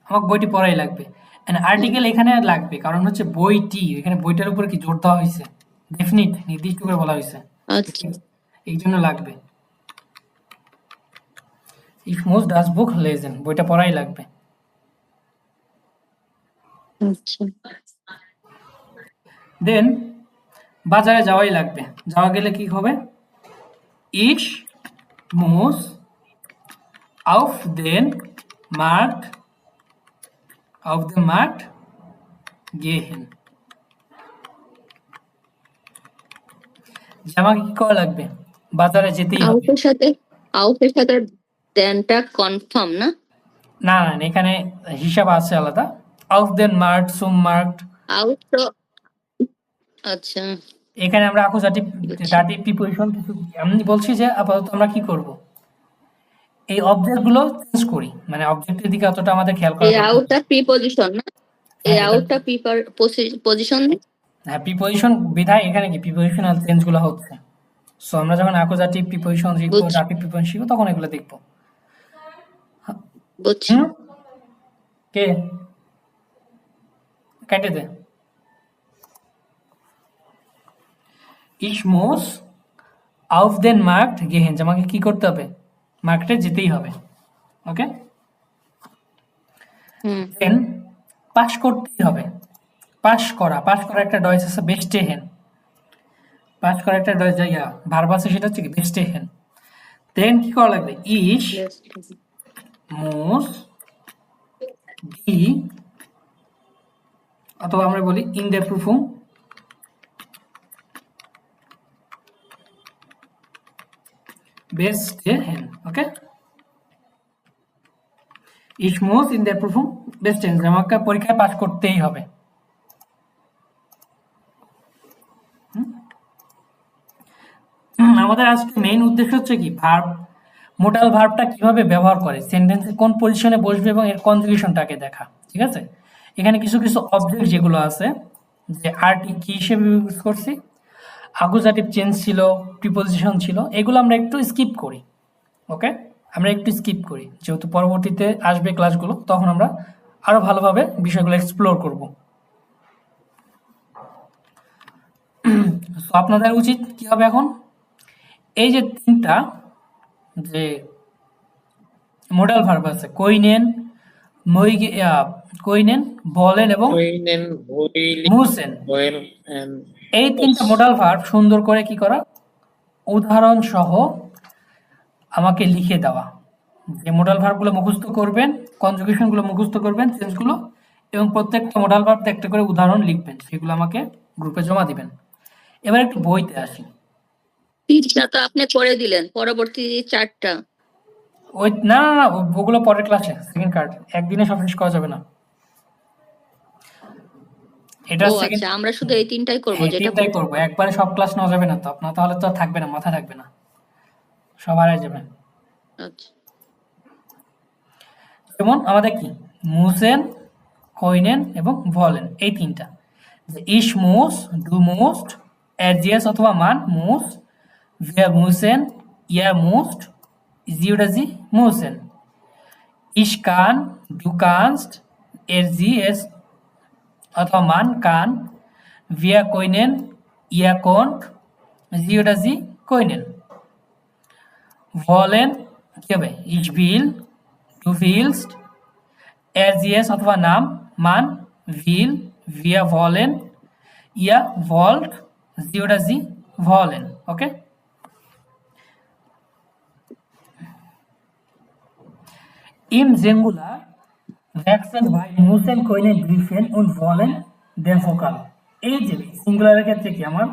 Speaker 1: আমাকে বইটি পড়াই লাগবে। আর্টিকেল এখানে লাগবে কারণ হচ্ছে বইটি, এখানে বইটার উপরে কি জোর দেওয়া হয়েছে, ডেফিনিট নির্দিষ্ট করে বলা হয়েছে,
Speaker 3: আচ্ছা,
Speaker 1: এই জন্য লাগবে। ইফ মোস ডাস বুক লেজেন বইটা পড়াই লাগবে।
Speaker 3: আচ্ছা।
Speaker 1: দেন বাজারে যাওয়াই লাগবে। যাওয়া গেলে কি হবে? ইস মোস auf den Markt auf den Markt gehen যে আমাকে কি করা লাগবে? বাজারে যেতেই হবে।
Speaker 3: আউটের সাথে আউটের সাথে দেনটা কনফার্ম না?
Speaker 1: না না না, এখানে হিসাব আছে আলাদা। auf den Markt zum Markt
Speaker 3: out তো আচ্ছা,
Speaker 1: এখানে আমরা অ্যাকুজাটিভ
Speaker 3: বুঝছি।
Speaker 1: দাটিভ প্রিপোজিশন কিছু আমি বলছি যে আপাতত আমরা কি করব, এই অবজেক্ট গুলো চেঞ্জ করি, মানে অবজেক্টের দিকে অতটা আমাদের খেয়াল করা
Speaker 3: এই
Speaker 1: দরকার নেই।
Speaker 3: আউটটা প্রিপজিশন না? এই
Speaker 1: হ্যাঁ এটা
Speaker 3: আউটটা পজিশন
Speaker 1: হ্যাঁ প্রিপোজিশন বিধায় এখানে কি প্রিপোজিশনাল চেঞ্জ গুলো হচ্ছে। সো আমরা যখন অ্যাকুজাটিভ প্রিপোজিশন শিখবো,
Speaker 3: বুঝছি,
Speaker 1: দাটিভ প্রিপোজিশন শিখবো তখন এগুলো দেখবো।
Speaker 3: বুঝছি।
Speaker 1: হুম? কে কেটে দে। Ich muss auf den Markt gehen যে আমাকে কি করতে হবে? মার্কেটে যেতেই হবে। ওকে?
Speaker 3: হুম,
Speaker 1: দেন পাস করতেই হবে। পাস করা একটা ডয়েস আছে বেস্টেহেন। পাস করা একটা ডয়েস ইয়া ভার্ব আছে সেটা হচ্ছে কি বেস্টেহেন। দেন কি করা লাগবে? Ich muss die অথবা আমরা বলি in der Prüfung bestehen, okay? Ich muss in der Prüfung bestehen আমাকে পরীক্ষায় পাস করতেই হবে। আমাদের আজকে মেইন উদ্দেশ্য হচ্ছে কি ভার্ব, মোডাল ভার্বটা কিভাবে ব্যবহার করে, সেন্টেন্সে কোন পজিশনে বসবে এবং এর কনজুগেশনটাকে দেখা, ঠিক আছে? এখানে কিছু কিছু অবজেক্ট যেগুলো আছে যে আরটি কি হিসেবে ইউজ করছি, অ্যাকুজাটিভ চেঞ্জ ছিল, প্রিপোজিশন ছিল, এগুলো আমরা একটু স্কিপ করি। ওকে, আমরা একটু স্কিপ করি যেহেতু পরবর্তীতে আসবে ক্লাসগুলো, তখন আমরা আরো ভালোভাবে বিষয়গুলো এক্সপ্লোর করব। তো আপনাদের উচিত কি হবে এখন, এই যে তিনটা যে মোডাল ভার্ব আছে কইনেন, কইনেন, বলেন এবং
Speaker 2: Koinen, boiling,
Speaker 1: মুসেন,
Speaker 2: boil, and
Speaker 1: এই তিনটা মোডাল ভার্ব সুন্দর করে কি করা, উদাহরণ সহ আমাকে লিখে দেওয়া। যে মোডাল ভার্বগুলো মুখস্থ করবেন, কনজুগেশনগুলো মুখস্থ করবেন, চেঞ্জগুলো, এবং প্রত্যেকটা মোডাল ভার্ব একটা করে উদাহরণ লিখবেন, সেগুলো আমাকে গ্রুপে জমা দিবেন। এবার একটু বইতে আসি।
Speaker 3: 3টা তো আপনি করে দিলেন, পরবর্তী 4টা।
Speaker 1: ওই না না না ওগুলো পরের ক্লাসে, সেকেন্ড কার্ড একদিনে সব শেষ করা যাবে না। এটা
Speaker 3: ও
Speaker 1: সেকেন্ড,
Speaker 3: আচ্ছা, আমরা শুধু এই 3টাই করব,
Speaker 1: হ্যাঁ
Speaker 3: যেটা
Speaker 1: তিনটাই করবো, একবারে সব ক্লাস নেওয়া যাবে না তো, আপনার তাহলে তো আর থাকবে না, মাথা থাকবে না, সব হারাই যাবে।
Speaker 3: আচ্ছা।
Speaker 1: যেমন আমাদের কি মুসেন, কইনেন এবং ভলেন, এই তিনটা। ইস মুস, ডু মুস্ট, এরজিএস অথবা মান মুস, wir müssen, ihr müsst, sie oder sie müssen. Ich kann, du kannst, er sie es অথবা মান kann, wir können, ihr könnt, sie oder sie können. wollen কি হবে ich will, du willst, er sie es অথবা নাম মান will, wir wollen, ihr wollt, sie oder sie wollen. Okay, im Singular wechseln bei müssen, können, dürfen und wollen der Vokal. এই যে সিঙ্গুলারের ক্ষেত্রে কি আমার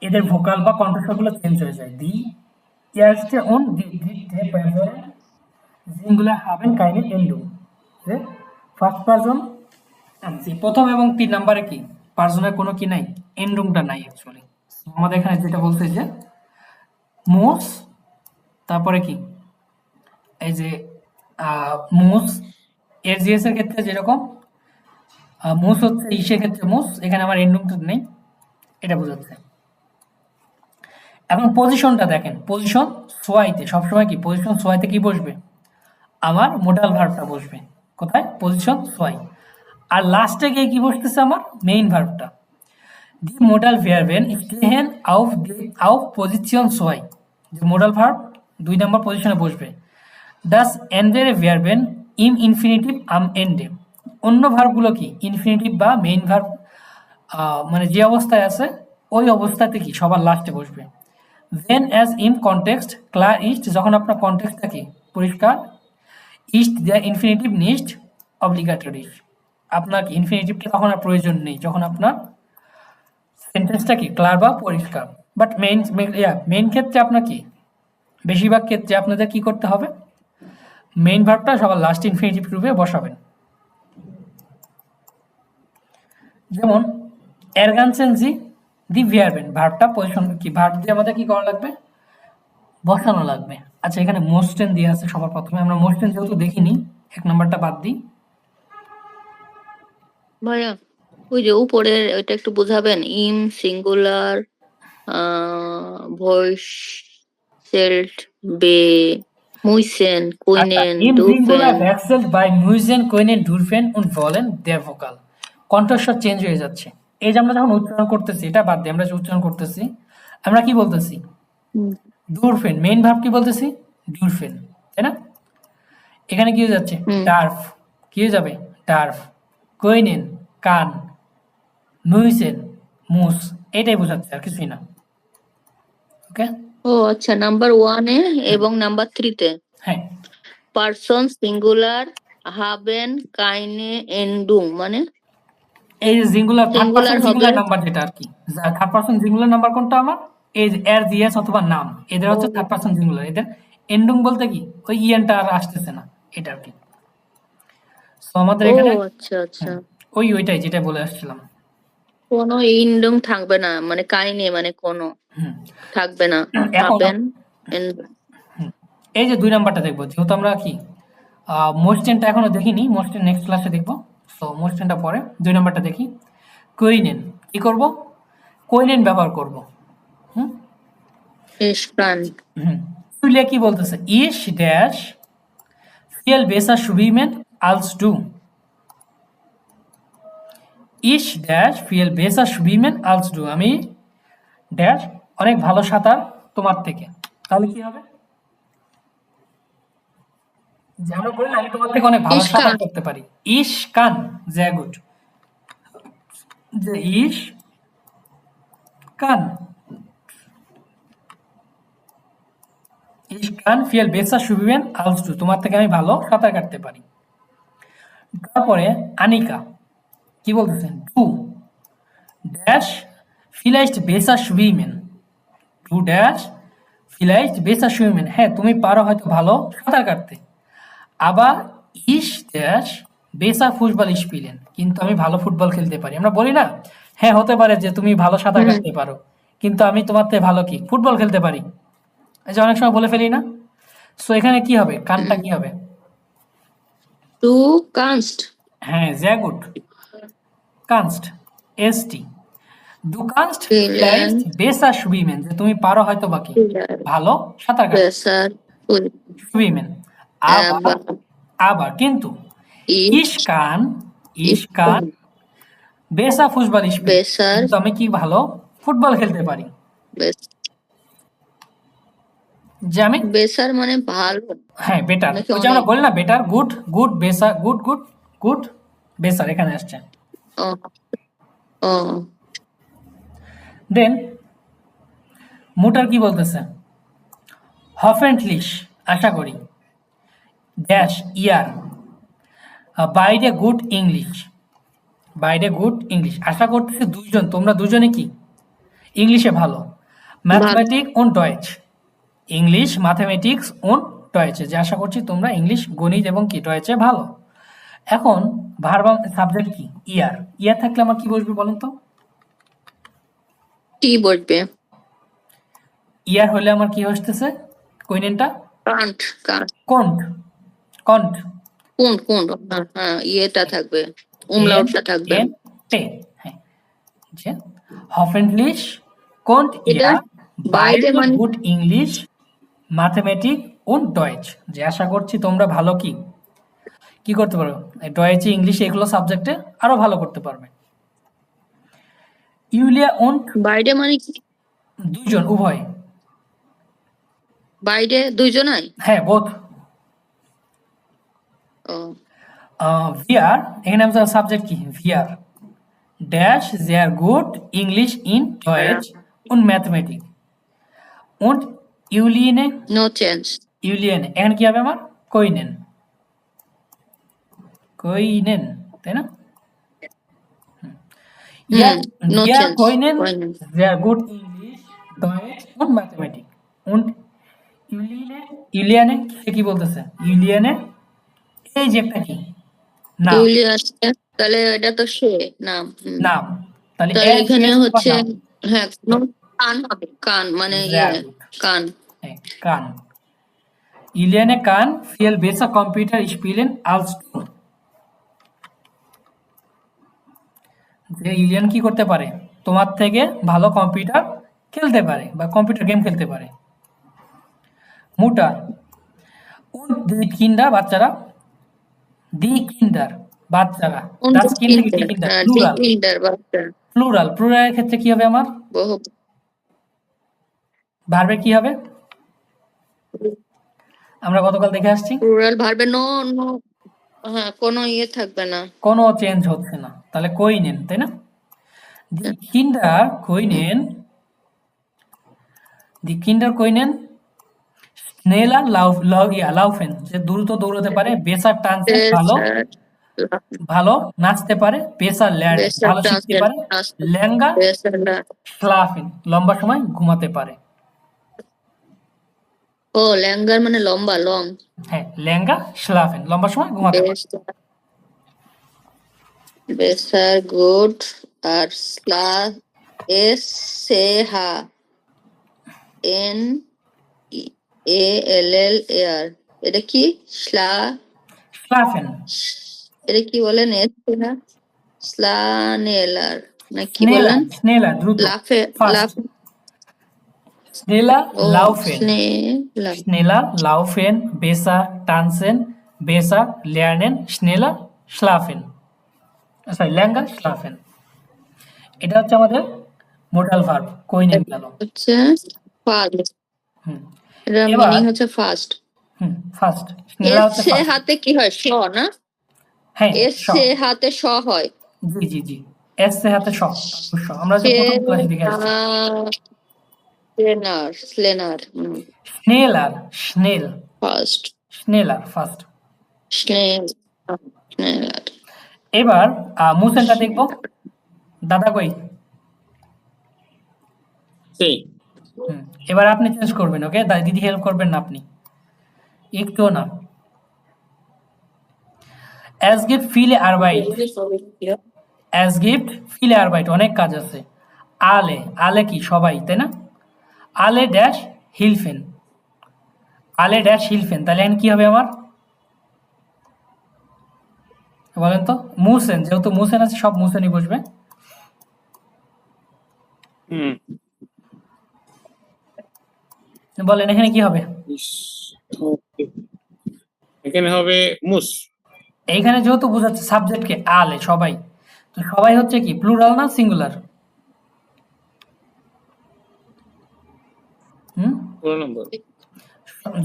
Speaker 1: এদের ভোকাল বা কণ্ঠস্বরগুলো চেঞ্জ হয়ে যায়। দি erste und die dritte Person Singular haben keine Endung. যে ফার্স্ট পারসন, প্রথম এবং 3 নম্বরে কি পারসনের কোনো কি নাই, এন্ডুংটা নাই অ্যাকচুয়ালি। আমাদের এখানে যেটা বলছে যে মোস, তারপরে কি এই যে মোস, এর জিএস এর ক্ষেত্রে যেরকম মোস হচ্ছে ইসের ক্ষেত্রে মোস, এখানে আমার এন্ডুংটা নেই, এটা বোঝাচ্ছে। এখন পজিশনটা দেখেন, পজিশন সোয়াইতে সবসময় কি পজিশন সোয়াইতে কি বসবে, আমার মোডাল ভার্বটা বসবে। কোথায়? পজিশন সোয়াই। আর লাস্টে গিয়ে কি বসতেছে আমার মেইন ভার্বটা। দি মোডাল ভার্বেন স্টেহেন auf পজিশন সোয়াই, যে মোডাল ভার্ব 2 নম্বর পজিশনে বসবে। ডাস এন্ডারে ভার্বেন ইম ইনফিনিটিভ আম এন্ডে, অন্য ভার্বগুলো কি ইনফিনিটিভ বা মেইন ভার্ব মানে যে অবস্থায় আছে ওই অবস্থাতে কি সবার লাস্টে বসবে। When as in context klar ist, যখন আপনার কনটেক্সটটা কি পরিষ্কার, ist der infinitive nicht obligatory, আপনার কি ইনফিনিটিভটা তখন আর প্রয়োজন নেই যখন আপনার সেন্টেন্সটা কি ক্লার বা পরিষ্কার। বাট মেইন ক্ষেত্রে আপনার কি বেশিরভাগ ক্ষেত্রে আপনাদের কি করতে হবে, মেইন ভার্বটা সবার লাস্ট ইনফিনিটিভ রূপে বসাবেন। যেমন এরগানসেন জি দি ভার্বেন, ভার্বটা পজিশন কি ভার্ব দিয়ে আমাদের কি করা লাগবে, বসানো লাগবে। আচ্ছা এখানে মোস্টেন দিয়ে আছে সবার প্রথমে, আমরা মোস্টেন যেহেতু দেখিনি 1 নাম্বারটা বাদ দিই।
Speaker 3: ভাইয়া ওই যে উপরের ওইটা একটু বুঝাবেন, ইম সিঙ্গুলার ভয়েস সেল্ট বে মুইসেন
Speaker 1: আচ্ছা,
Speaker 3: কুইনেন
Speaker 1: im Singular
Speaker 3: ডুফেন।
Speaker 1: wechselt bei müssen, können, dürfen und wollen der Vokal, কণ্ঠস্বর চেঞ্জ হয়ে যাচ্ছে। এই যে আমরা যখন উচ্চারণ করতেছি, এটা বাদ দিয়ে আমরা যে উচ্চারণ করতেছি আমরা কি বলতেছি, ডুরফেন, মেইন ভার্ব কি বলতেছি ডুরফেন, তাই না? এখানে কি হয়ে যাচ্ছে ডার্ফ, কি হয়ে যাবে ডার্ফ, কইনেন কান, মুইসেন মুস, এটাই বোঝাচ্ছে আর কিছুই না। ওকে,
Speaker 3: ও আচ্ছা, নাম্বার 1-এ এবং নাম্বার 3-তে
Speaker 1: হ্যাঁ
Speaker 3: পারসন সিঙ্গুলার হাবেন কাইনে এন্ডুং, মানে
Speaker 1: এই যে সিঙ্গুলার থার্ড
Speaker 3: সিঙ্গুলার
Speaker 1: পারসন
Speaker 3: হবে
Speaker 1: সিঙ্গুলার নাম্বার যেটা আর কি, থার্ড পারসন সিঙ্গুলার নাম্বার কোনটা আমার, এই যে এর জিএস অথবা নাম, এদের হচ্ছে থার্ড পারসন সিঙ্গুলার, এদের এন্ডুং বলতে কি ওই ইএনটা আর আসতেছে না, এটা আর কি। সো আমাদের
Speaker 3: ও
Speaker 1: এখানে
Speaker 3: আচ্ছা আচ্ছা,
Speaker 1: ওইটাই যেটা বলে আসছিলাম।
Speaker 3: কোনো ইন্ডুং থাকবে না, মানে কাইনে মানে কোনো
Speaker 1: হুম,
Speaker 3: থাকবে না,
Speaker 1: এখন
Speaker 3: হাবেন
Speaker 1: এই যে 2 নাম্বারটা দেখবো, যেহেতু আমরা কি মোস্টেনটা এখনো দেখিনি, মোস্টেন নেক্সট ক্লাসে দেখবো। সো মোস্টেনটা পরে 2 নাম্বারটা দেখি। কইনেন কি করব, কইনেন ব্যবহার করব। হুম
Speaker 3: ইস্কান।
Speaker 1: হুম তুলে কি বলতেছে, ইস ড্যাশ ফিল বেসা সুবিমেন আলস ডু, ইস ড্যাশ ফিল বেসা সুবিমেন আলস ডু, আমি ড্যাশ অনেক ভালো সাঁতার তোমার থেকে, তাহলে কি হবে, যে আমরা বলি না আমি তোমার থেকে অনেক ভালো
Speaker 3: ইস্কান।
Speaker 1: সাঁতার করতে পারি, ইস কান জে গুড, যে ইস কান, ইস কান ফিল বেসা সুবিমেন আলস ডু, তোমার থেকে আমি ভালো সাঁতার কাটতে পারি। তারপরে আনিকা কি বলতেছেন, ডু ড্যাশ ড্যাশ ফিলাইস্ট বেসা সুইমেন, টু ড্যাশ ফিলাইস্ট বেসা সুইমেন, হ্যাঁ তুমি পারো হয়তো ভালো সাঁতার কাটতে। আবার ইস ড্যাশ বেসা ফুটবল স্পিলেন, কিন্তু আমি ভালো ফুটবল খেলতে পারি। আমরা বলি না, হ্যাঁ হতে পারে যে তুমি ভালো সাঁতার
Speaker 3: হুম
Speaker 1: কাটতে পারো, কিন্তু আমি তোমার থেকে ভালো কি ফুটবল খেলতে পারি, এই যে অনেক সময় বলে ফেলি না। সো এখানে কি হবে, কানটা কি হবে?
Speaker 3: টু কানস্ট
Speaker 1: হ্যাঁ sehr gut, কানস্ট এসটি, du kannst
Speaker 3: ফিলেন
Speaker 1: vielleicht besser schwimmen, যে তুমি পারো হয়তো বাকি ভালো সাঁতার কাটতে
Speaker 3: বেসার
Speaker 1: schwimmen। আবার আবার কিন্তু
Speaker 3: ইট
Speaker 1: ich kann ich kann besser Fußball spielen,
Speaker 3: বেসার
Speaker 1: কিন্তু আমি কি ভালো ফুটবল খেলতে পারি, যে আমি
Speaker 3: বেসার মানে ভালো
Speaker 1: হ্যাঁ বেটার,
Speaker 3: নাকি
Speaker 1: ওই যে আমরা
Speaker 3: অনেক?
Speaker 1: বলি না বেটার গুড গুড বেসার গুড গুড গুড বেসার এখানে আসছে।
Speaker 3: ও ও
Speaker 1: দেন মোটার কি বলতেছে, হফেন্টলিশ আশা করি, ড্যাশ ইয়ার বাইরে গুড ইংলিশ, বাইরে গুড ইংলিশ আশা করতেছে দুইজন, তোমরা দুজনে কি ইংলিশে ভালো, mathematic und Deutsch, English mathematics und Deutsche, যে আশা করছি তোমরা ইংলিশ গণিত এবং কি ডয়েচে ভালো। এখন ভার্বাম সাবজেক্ট কি ইয়ার, ইয়ার থাকলে আমার কি বসবে বলুন তো?
Speaker 3: টি বসবে।
Speaker 1: ইয়ার হলে আমার কি হসতেছে কইনেনটা
Speaker 3: কান্ট কান্ট
Speaker 1: কন্ট, কন্ট
Speaker 3: কোন কোন হ্যাঁ ইয়েটা থাকবে
Speaker 1: এন
Speaker 3: উমলাউটটা থাকবে।
Speaker 1: এন টে, হ্যাঁ যে হফেন্টলিশ কন্ট
Speaker 3: এটা
Speaker 1: ইয়ার
Speaker 3: বাইরে
Speaker 1: বাইরে
Speaker 3: মানে
Speaker 1: good English mathematic und Deutsch, যে আশা করছি তোমরা ভালো কি কি করতে পারো ডয়েচে ইংলিশে এগুলো সাবজেক্টে আরো ভালো করতে পারবে। ইউলিয়া und
Speaker 3: বাইরে মানে কি?
Speaker 1: দুইজন উভয়,
Speaker 3: বাইরে দুইজনাই?
Speaker 1: হ্যাঁ বোথ।
Speaker 3: ও
Speaker 1: ভিআর এখানে আমাদের সাবজেক্ট কি ভিআর dash sehr gut English in Deutsch und Mathematik und Juliane
Speaker 3: no change.
Speaker 1: Juliane এখানে কি হবে আমার কইনেন, কইনেন তাই না? ইয়ার
Speaker 3: নো
Speaker 1: ইয়ার
Speaker 3: চেঞ্জ
Speaker 1: কইনেন sehr gut English Deutsch und Mathematik und Juliane Juliane সে কি বলতেছে ইউলিয়ানে, এই যে একটা কি নাম
Speaker 3: ইউলিয়াস তাহলে এটা তো সে নাম।
Speaker 1: নাম, তাহলে
Speaker 3: তাহলে
Speaker 1: এস
Speaker 3: এখানে
Speaker 1: এস
Speaker 3: হচ্ছে
Speaker 1: নাম
Speaker 3: হ্যাঁ কান হবে, কান মানে ইয়ে
Speaker 1: sehr gut,
Speaker 3: কান।
Speaker 1: হ্যাঁ কান, ইলিয়ানে কান viel besser Computer spielen als du, যে ইলিয়ান কি করতে পারে তোমার থেকে ভালো কম্পিউটার খেলতে পারে বা কম্পিউটার গেম খেলতে পারে। মুটা und die Kinder বাচ্চারা, die Kinder বাচ্চারা,
Speaker 3: Und
Speaker 1: das Kind থেকে die
Speaker 3: Kinder,
Speaker 1: Kinder
Speaker 3: die
Speaker 1: plural,
Speaker 3: Kinder বাচ্চা
Speaker 1: প্লুরাল প্লুরালের ক্ষেত্রে কি হবে আমার
Speaker 3: বহু
Speaker 1: ভার্বে কি হবে, আমরা গতকাল দেখে আসছি
Speaker 3: প্লুরাল ভার্বে নো নো হ্যাঁ কোনো ইয়ে থাকবে না।
Speaker 1: কোনো চেঞ্জ হচ্ছে না, তাহলে কই নেন তাই না? দি কিন্ডার কই নেন, দি কিন্ডার কই নেন স্নেলার লাউফেন, যে দ্রুত দৌড়াতে পারে, বেসার টানসেন ভালো ভালো নাচতে পারে, বেসার ল্যান্ড ভালো শিখতে পারে, ল্যাঙ্গা স্লাফেন লম্বা সময় ঘুমাতে পারে।
Speaker 3: ও ল্যাঙ্গার মানে লম্বা লং।
Speaker 1: হ্যাঁ ল্যাঙ্গা স্লাফেন লম্বা সময় ঘুমাতে পারে।
Speaker 3: বেসার গুড আর স্লা এস সে হা এন এ এল এল এ আর এটা কি
Speaker 1: স্লাফেন
Speaker 3: এটা কি বলেন স্লানেলার না কি
Speaker 1: স্নেলার
Speaker 3: বলেন
Speaker 1: স্নেলার দ্রুত
Speaker 3: লাফে লাফ
Speaker 1: স্নেলার
Speaker 3: ও
Speaker 1: লাউফেন
Speaker 3: স্নেলার
Speaker 1: schneller laufen, besser tanzen, besser lernen, schneller schlafen, sorry länger schlafen, এটা হচ্ছে আমাদের মোডাল ভার্ব কইনেন গেল।
Speaker 3: হচ্ছে ফাস্ট।
Speaker 1: হুম
Speaker 3: এটা
Speaker 1: এবার
Speaker 3: মিনিং হচ্ছে ফাস্ট।
Speaker 1: ফার্স্ট schneller হচ্ছে
Speaker 3: এসে
Speaker 1: ফার্স্ট,
Speaker 3: হাতে কি হয় শ না?
Speaker 1: হ্যাঁ শ,
Speaker 3: এসে হাতে শ হয়।
Speaker 1: জি জি জি এস এ হাতে শ, তারপর শ, আমরা যে প্রথম ক্লাসে দেখে আসছি
Speaker 3: স্লেনার স্লেনার
Speaker 1: schneller schnell
Speaker 3: fast
Speaker 1: schneller fast.
Speaker 3: স্নেল স্নেলার।
Speaker 1: এবার মুসেনটা দেখবো, দাদা কই
Speaker 2: stay.
Speaker 1: এবার আপনি চেঞ্জ করবেন, ওকে? দিদি হেল্প করবেন না আপনি, একটুও না। Es gibt viele Arbeit. Es gibt viele Arbeit, অনেক কাজ আছে। আলে, আলে কি সবাই, তাই না? আলে ড্যাশ হিলফেন, আলে ড্যাশ হিলফেন, তাহলে এখন কি হবে আমার? বলেন তো। মুসেন, যেহেতু মুসেন আছে সব মুসেনই বসবে।
Speaker 2: হুম।
Speaker 1: বলেন এখানে কি হবে?
Speaker 2: এখানে হবে মুস।
Speaker 1: এইখানে যেহেতু বোঝাচ্ছে সাবজেক্টকে আলে, সবাই, তো সবাই হচ্ছে কি প্লুরাল না সিঙ্গুলার?
Speaker 2: পুরো নম্বর।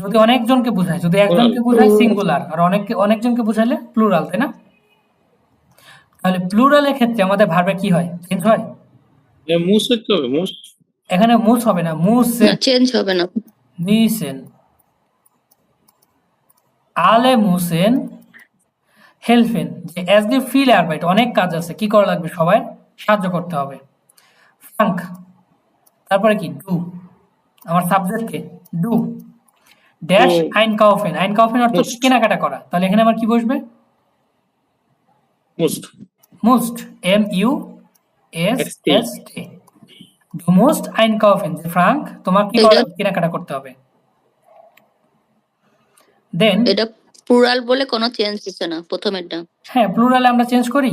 Speaker 1: যদি অনেকজনকে বোঝায়, যদি একজনকে বোঝায় সিঙ্গুলার, আর অনেকজনকে বোঝাইলে প্লুরাল, তাই না? তাহলে প্লুরালের ক্ষেত্রে আমাদের ভার্বে কি হয়, চেঞ্জ হয়?
Speaker 2: মুস হতে হবে, মুস।
Speaker 1: এখানে মুস হবে না, মুসেন,
Speaker 3: চেঞ্জ হবে না।
Speaker 1: মিসেন, আলে মুসেন হেলফেন, যে এস গিভ ফিল আরবাইট, অনেক কাজ আছে, কি করা লাগবে, সবাই সাহায্য করতে হবে। ফ্রাঙ্ক, তারপরে কি ডু, আমার সাবজেক্টকে ডু ড্যাশ আইনকাউফেন, আইনকাউফেন অর্থ
Speaker 2: Most.
Speaker 1: কেনাকাটা করা, তাহলে এখানে আমার কি বসবে?
Speaker 2: মুস্ট।
Speaker 1: মোস্ট, M U S S T, ডু মোস্ট আইনকাউফেন, যে ফ্রাঙ্ক তোমার কি করা, কেনাকাটা করতে হবে। দেন
Speaker 3: এটা প্লুরাল বলে কোনো চেঞ্জ দিচ্ছে না প্রথমেরটা।
Speaker 1: হ্যাঁ, প্লুরালে আমরা চেঞ্জ করি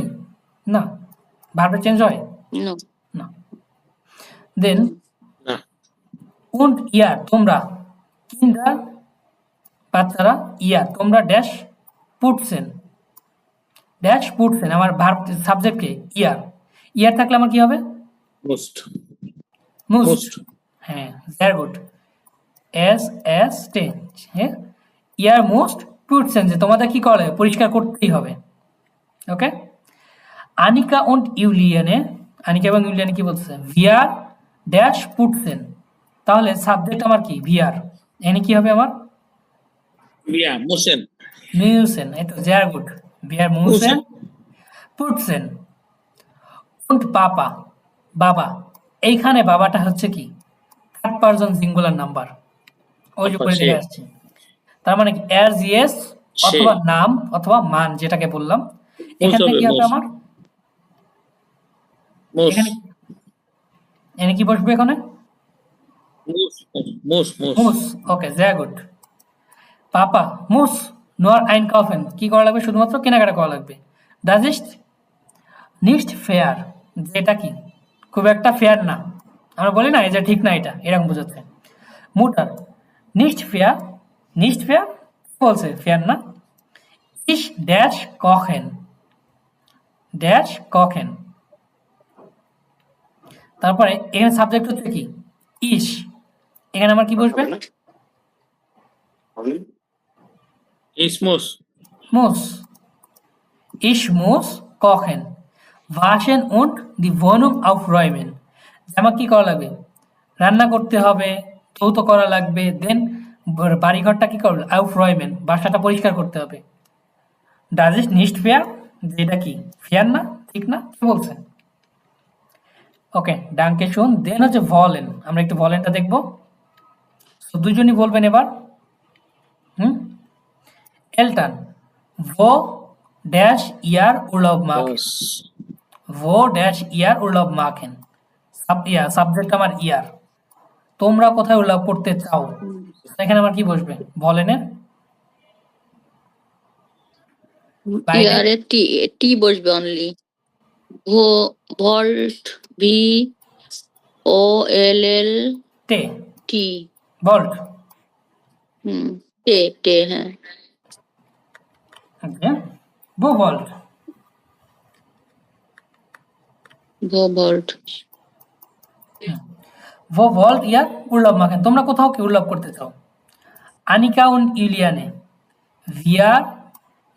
Speaker 1: না, ভার্বে চেঞ্জ হয়
Speaker 3: No.
Speaker 1: না। দেন
Speaker 2: না।
Speaker 1: উন্ড ইয়ার, তোমরা, কিন্ডার বাচ্চারা, ইয়ার তোমরা ড্যাশ পুটসেন, ড্যাশ পুটসেন, আমার ভার্ব সাবজেক্টকে ইয়ার, ইয়ার থাকলে আমার কি হবে?
Speaker 2: মুস্ট।
Speaker 1: মুস্ট,
Speaker 2: মুস্ট।
Speaker 1: হ্যাঁ, ভেরি গুড, এস এস টি, হ্যাঁ, ইয়ার মোস্ট পুটসেন, যে তোমাদের কি করে, পরিষ্কার করতেই হবে, ওকে? আনিকা উন্ড ইউলিয়ানে, আনিকা এবং ইউলিয়ানে কি বলছে, ভিয়ার ড্যাশ পুটসেন, তাহলে সাবজেক্ট আমার কি ভিয়ার, এখানে কি হবে আমার?
Speaker 2: বিয়া মুসেন।
Speaker 1: মিউসেন, এই তো ভেরি গুড, ভিয়ার মুসেন পুটসেন। উন্ড পাপা, বাবা, এইখানে বাবাটা হচ্ছে কি থার্ড পারসন সিঙ্গুলার নাম্বার, ওই যে
Speaker 2: আচ্ছা,
Speaker 1: করে
Speaker 2: সে।
Speaker 1: দেখে আসছি, তার মানে কি অ্যাজ ইয়েস
Speaker 2: সে।
Speaker 1: অথবা নাম অথবা মান, যেটাকে বললাম, এখানে
Speaker 2: হবে,
Speaker 1: কি হবে
Speaker 2: মুস।
Speaker 1: আমার?
Speaker 2: মুস।
Speaker 1: এখানে এখানে কি বসবে এখানে?
Speaker 2: মুস। মুস। মুস।
Speaker 1: মুস, ওকে, ভেরি গুড। পাপা মুস নোয়ার আইন কাউফেন, কি করা লাগবে? শুধুমাত্র কেনাকাটা করা লাগবে। ডাজ ইট নিস্ট ফেয়ার, যেটা কি খুব একটা ফেয়ার না, আমরা বলি না এই যে ঠিক না, এটা এরকম বোঝাচ্ছে। মুটার নিস্ট ফেয়ার, নিস্ট ফেয়ার বলছে ফেয়ার না। ইস ড্যাশ কখেন, ড্যাশ কখেন, তারপরে এখানে সাবজেক্ট হচ্ছে কি ইস, এখানে আমার কি বসবে?
Speaker 2: ইসমুস।
Speaker 1: মুস, ইস মুস কখেন ভাসেন উন্ড দি ভনুম অফ রয়মেন, আমার কি করা লাগবে? রান্না করতে হবে, ধৌত করা লাগবে, দেন বাড়িঘরটা কি করবে? আউফ রয়মেন, বাসাটা পরিষ্কার করতে হবে। ডাজ ইট নিস্ট ফেয়ার, যেটা কি ফেয়ার না, ঠিক না, কি বলছে? ওকে, ডাঙ্কে শুন। দেন হচ্ছে ভলেন, আমরা একটু ভলেনটা দেখবো। তো দুজনই বলবেন এবার। এলটান, ভো ড্যাশ ইয়ার উর্লভ মাখেন, ভো ড্যাশ ইয়ার উর্লভ মাখেন, সাবজেক্ট আমার ইয়ার, তোমরা কোথায় উল্লাভ করতে চাও, এখানে আমার কি বসবে? ভলেনের বাইরে
Speaker 3: ইয়ারে টি, টি বসবে অনলি। ভো, ভল্ট, ভি ও এল এল
Speaker 1: টে,
Speaker 3: টি,
Speaker 1: ভল্ট,
Speaker 3: টে টে, হ্যাঁ।
Speaker 1: ওকে, ভো ভল্ট,
Speaker 3: ভো ভল্ট।
Speaker 1: ভো ভল্ট ইয়ার উল্লাভ মাখেন, তোমরা কোথাও কি উল্লাভ করতে চাও। আনিকা উন ইউলিয়ানে ভিয়ার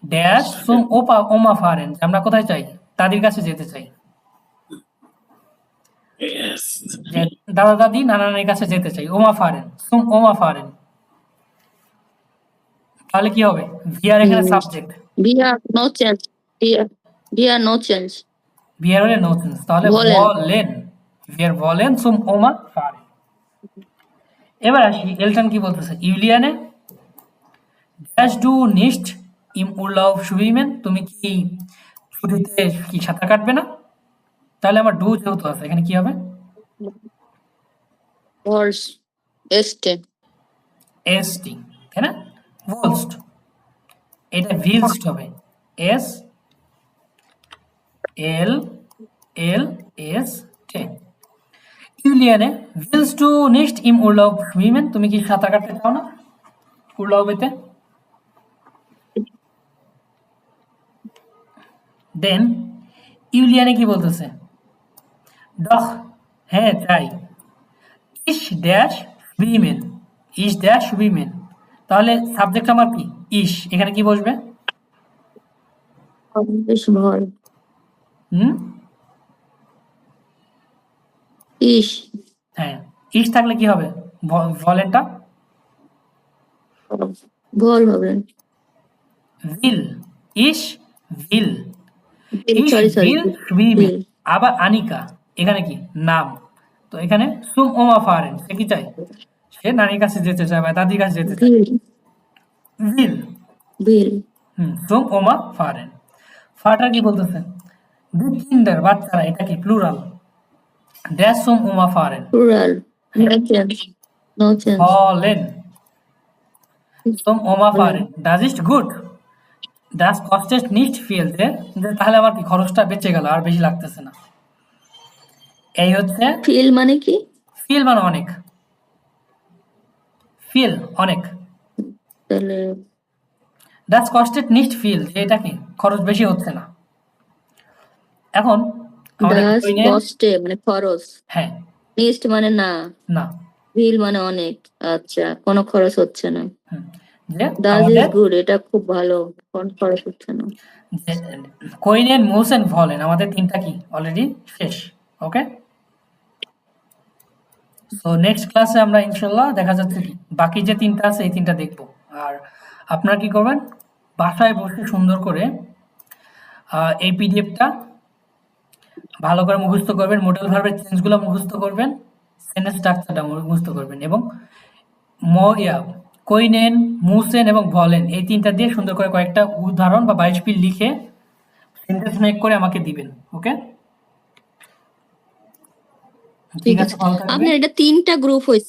Speaker 1: ড্যাশ সুম ওপা ওমা ফারেন, আমরা কোথায় চাই? দাদির কাছে যেতে চাই,
Speaker 2: Yes.
Speaker 1: যে দাদা দাদি নানা নানির কাছে যেতে চাই। ওমা ফারেন, সুম ওমা ফারেন, তাহলে কি হবে? ভিয়ার এখানে সাবজেক্ট,
Speaker 3: ভিয়া নো চেঞ্জ, ভিয়া, ভিয়া নো চেঞ্জ।
Speaker 1: ভিয়ার হলে নো চেঞ্জ, তাহলে
Speaker 3: ভলেন।
Speaker 1: ভলেন, ভিয়ার ভলেন সুম ওমা ফারেন, এবার আসি এলটন কি বলতেছে, ইউলিয়ানে ড্যাশ ডু নিস্ট ইম উরলাউফ শুভিমেন, তুমি কি ছুটিতে কি সাঁতার কাটবে না? তাহলে আমার ডু যেহেতু আছে এখানে কি হবে?
Speaker 3: Horse. Este.
Speaker 1: এস টি, তাই না? ভোলস্ট, এটা ভিলস্ট হবে, S L L S T. Juliane willst du nicht im Urlaub schwimmen, তুমি কি সাঁতার কাটতে চাও না উরলাউবেতে? দেন ইউলিয়ানে কি বলতেছে, ডখ, হ্যাঁ চাই, ইস ড্যাশ উইমেন, ইস ড্যাশ উইমেন, তাহলে সাবজেক্ট আমার কি ইস, এখানে কি বসবে?
Speaker 3: English verb.
Speaker 1: হুম,
Speaker 3: Ich.
Speaker 1: হ্যাঁ, ইস থাকলে কি হবে ভলেনটা?
Speaker 3: Verb হবে।
Speaker 1: উইল, ইস উইল, ইস
Speaker 3: Sorry, sorry.
Speaker 1: উইল সুইমেন।
Speaker 3: Will.
Speaker 1: আবার আনিকা এখানে কি নাম, তো এখানে সুম ওমা ফারেন, সে কি চাই? সে নানির কাছে যেতে চায় বা দাদির কাছে যেতে চায়।
Speaker 3: Will.
Speaker 1: Will,
Speaker 3: Will.
Speaker 1: সুম ওমা ফারেন। ফাটা কি বলতেছে, দু কিন্ডার বাচ্চারা, এটা কি প্লুরাল, ড্যাশ সুম ওমা ফারেন,
Speaker 3: Plural. No change. No change.
Speaker 1: ফলেন, সুম ওমা ফারেন, ডাজ ইট গুড, ডাজ কস্টেস্ট নিস্ট ফিল, যে তাহলে আমার কি খরচটা বেঁচে গেল, আর বেশি লাগতেছে না। এই হচ্ছে
Speaker 3: Feel মানে কি?
Speaker 1: ফিল, মানে অনেক, ফিল অনেক,
Speaker 3: তাহলে
Speaker 1: ডাজ কস্টেড নিস্ট ফিল, যে এটা কি খরচ বেশি হচ্ছে না। এখন আমাদের
Speaker 3: ডাস
Speaker 1: কইনে,
Speaker 3: কস্টে মানে খরচ,
Speaker 1: হ্যাঁ
Speaker 3: নিস্ট মানে না,
Speaker 1: না,
Speaker 3: বিল মানে অনেক, আচ্ছা কোনো খরচ হচ্ছে না।
Speaker 1: হুম, যে
Speaker 3: ডাস ইজ
Speaker 1: আমাদের
Speaker 3: গুড, এটা খুব ভালো, কোনো খরচ হচ্ছে না।
Speaker 1: যে কোইনেন মোসেন ভলেন, আমাদের তিনটা কি অলরেডি শেষ। ওকে, সো নেক্সট ক্লাসে আমরা ইনশাল্লাহ দেখা যাচ্ছে কি বাকি যে তিনটা আছে এই তিনটা দেখবো। আর আপনারা কি করবেন, বাসায় বসে সুন্দর করে এই পিডিএফটা ভালো করে মুখস্থ করবেন, মোডাল ভার্বের চেঞ্জগুলো মুখস্থ করবেন, সেন্টেন্স স্ট্রাকচারটা মুখস্থ করবেন, এবং কোইনেন, মুসেন এবং ভলেন এই তিনটা দিয়ে সুন্দর করে কয়েকটা উদাহরণ বা বাইশপিল লিখে সেন্টেন্স মেক করে আমাকে দিবেন। ওকে, ঠিক আছে, ভালো থাকবেন।
Speaker 3: আপনার এটা 3টা গ্রুপ হয়েছে।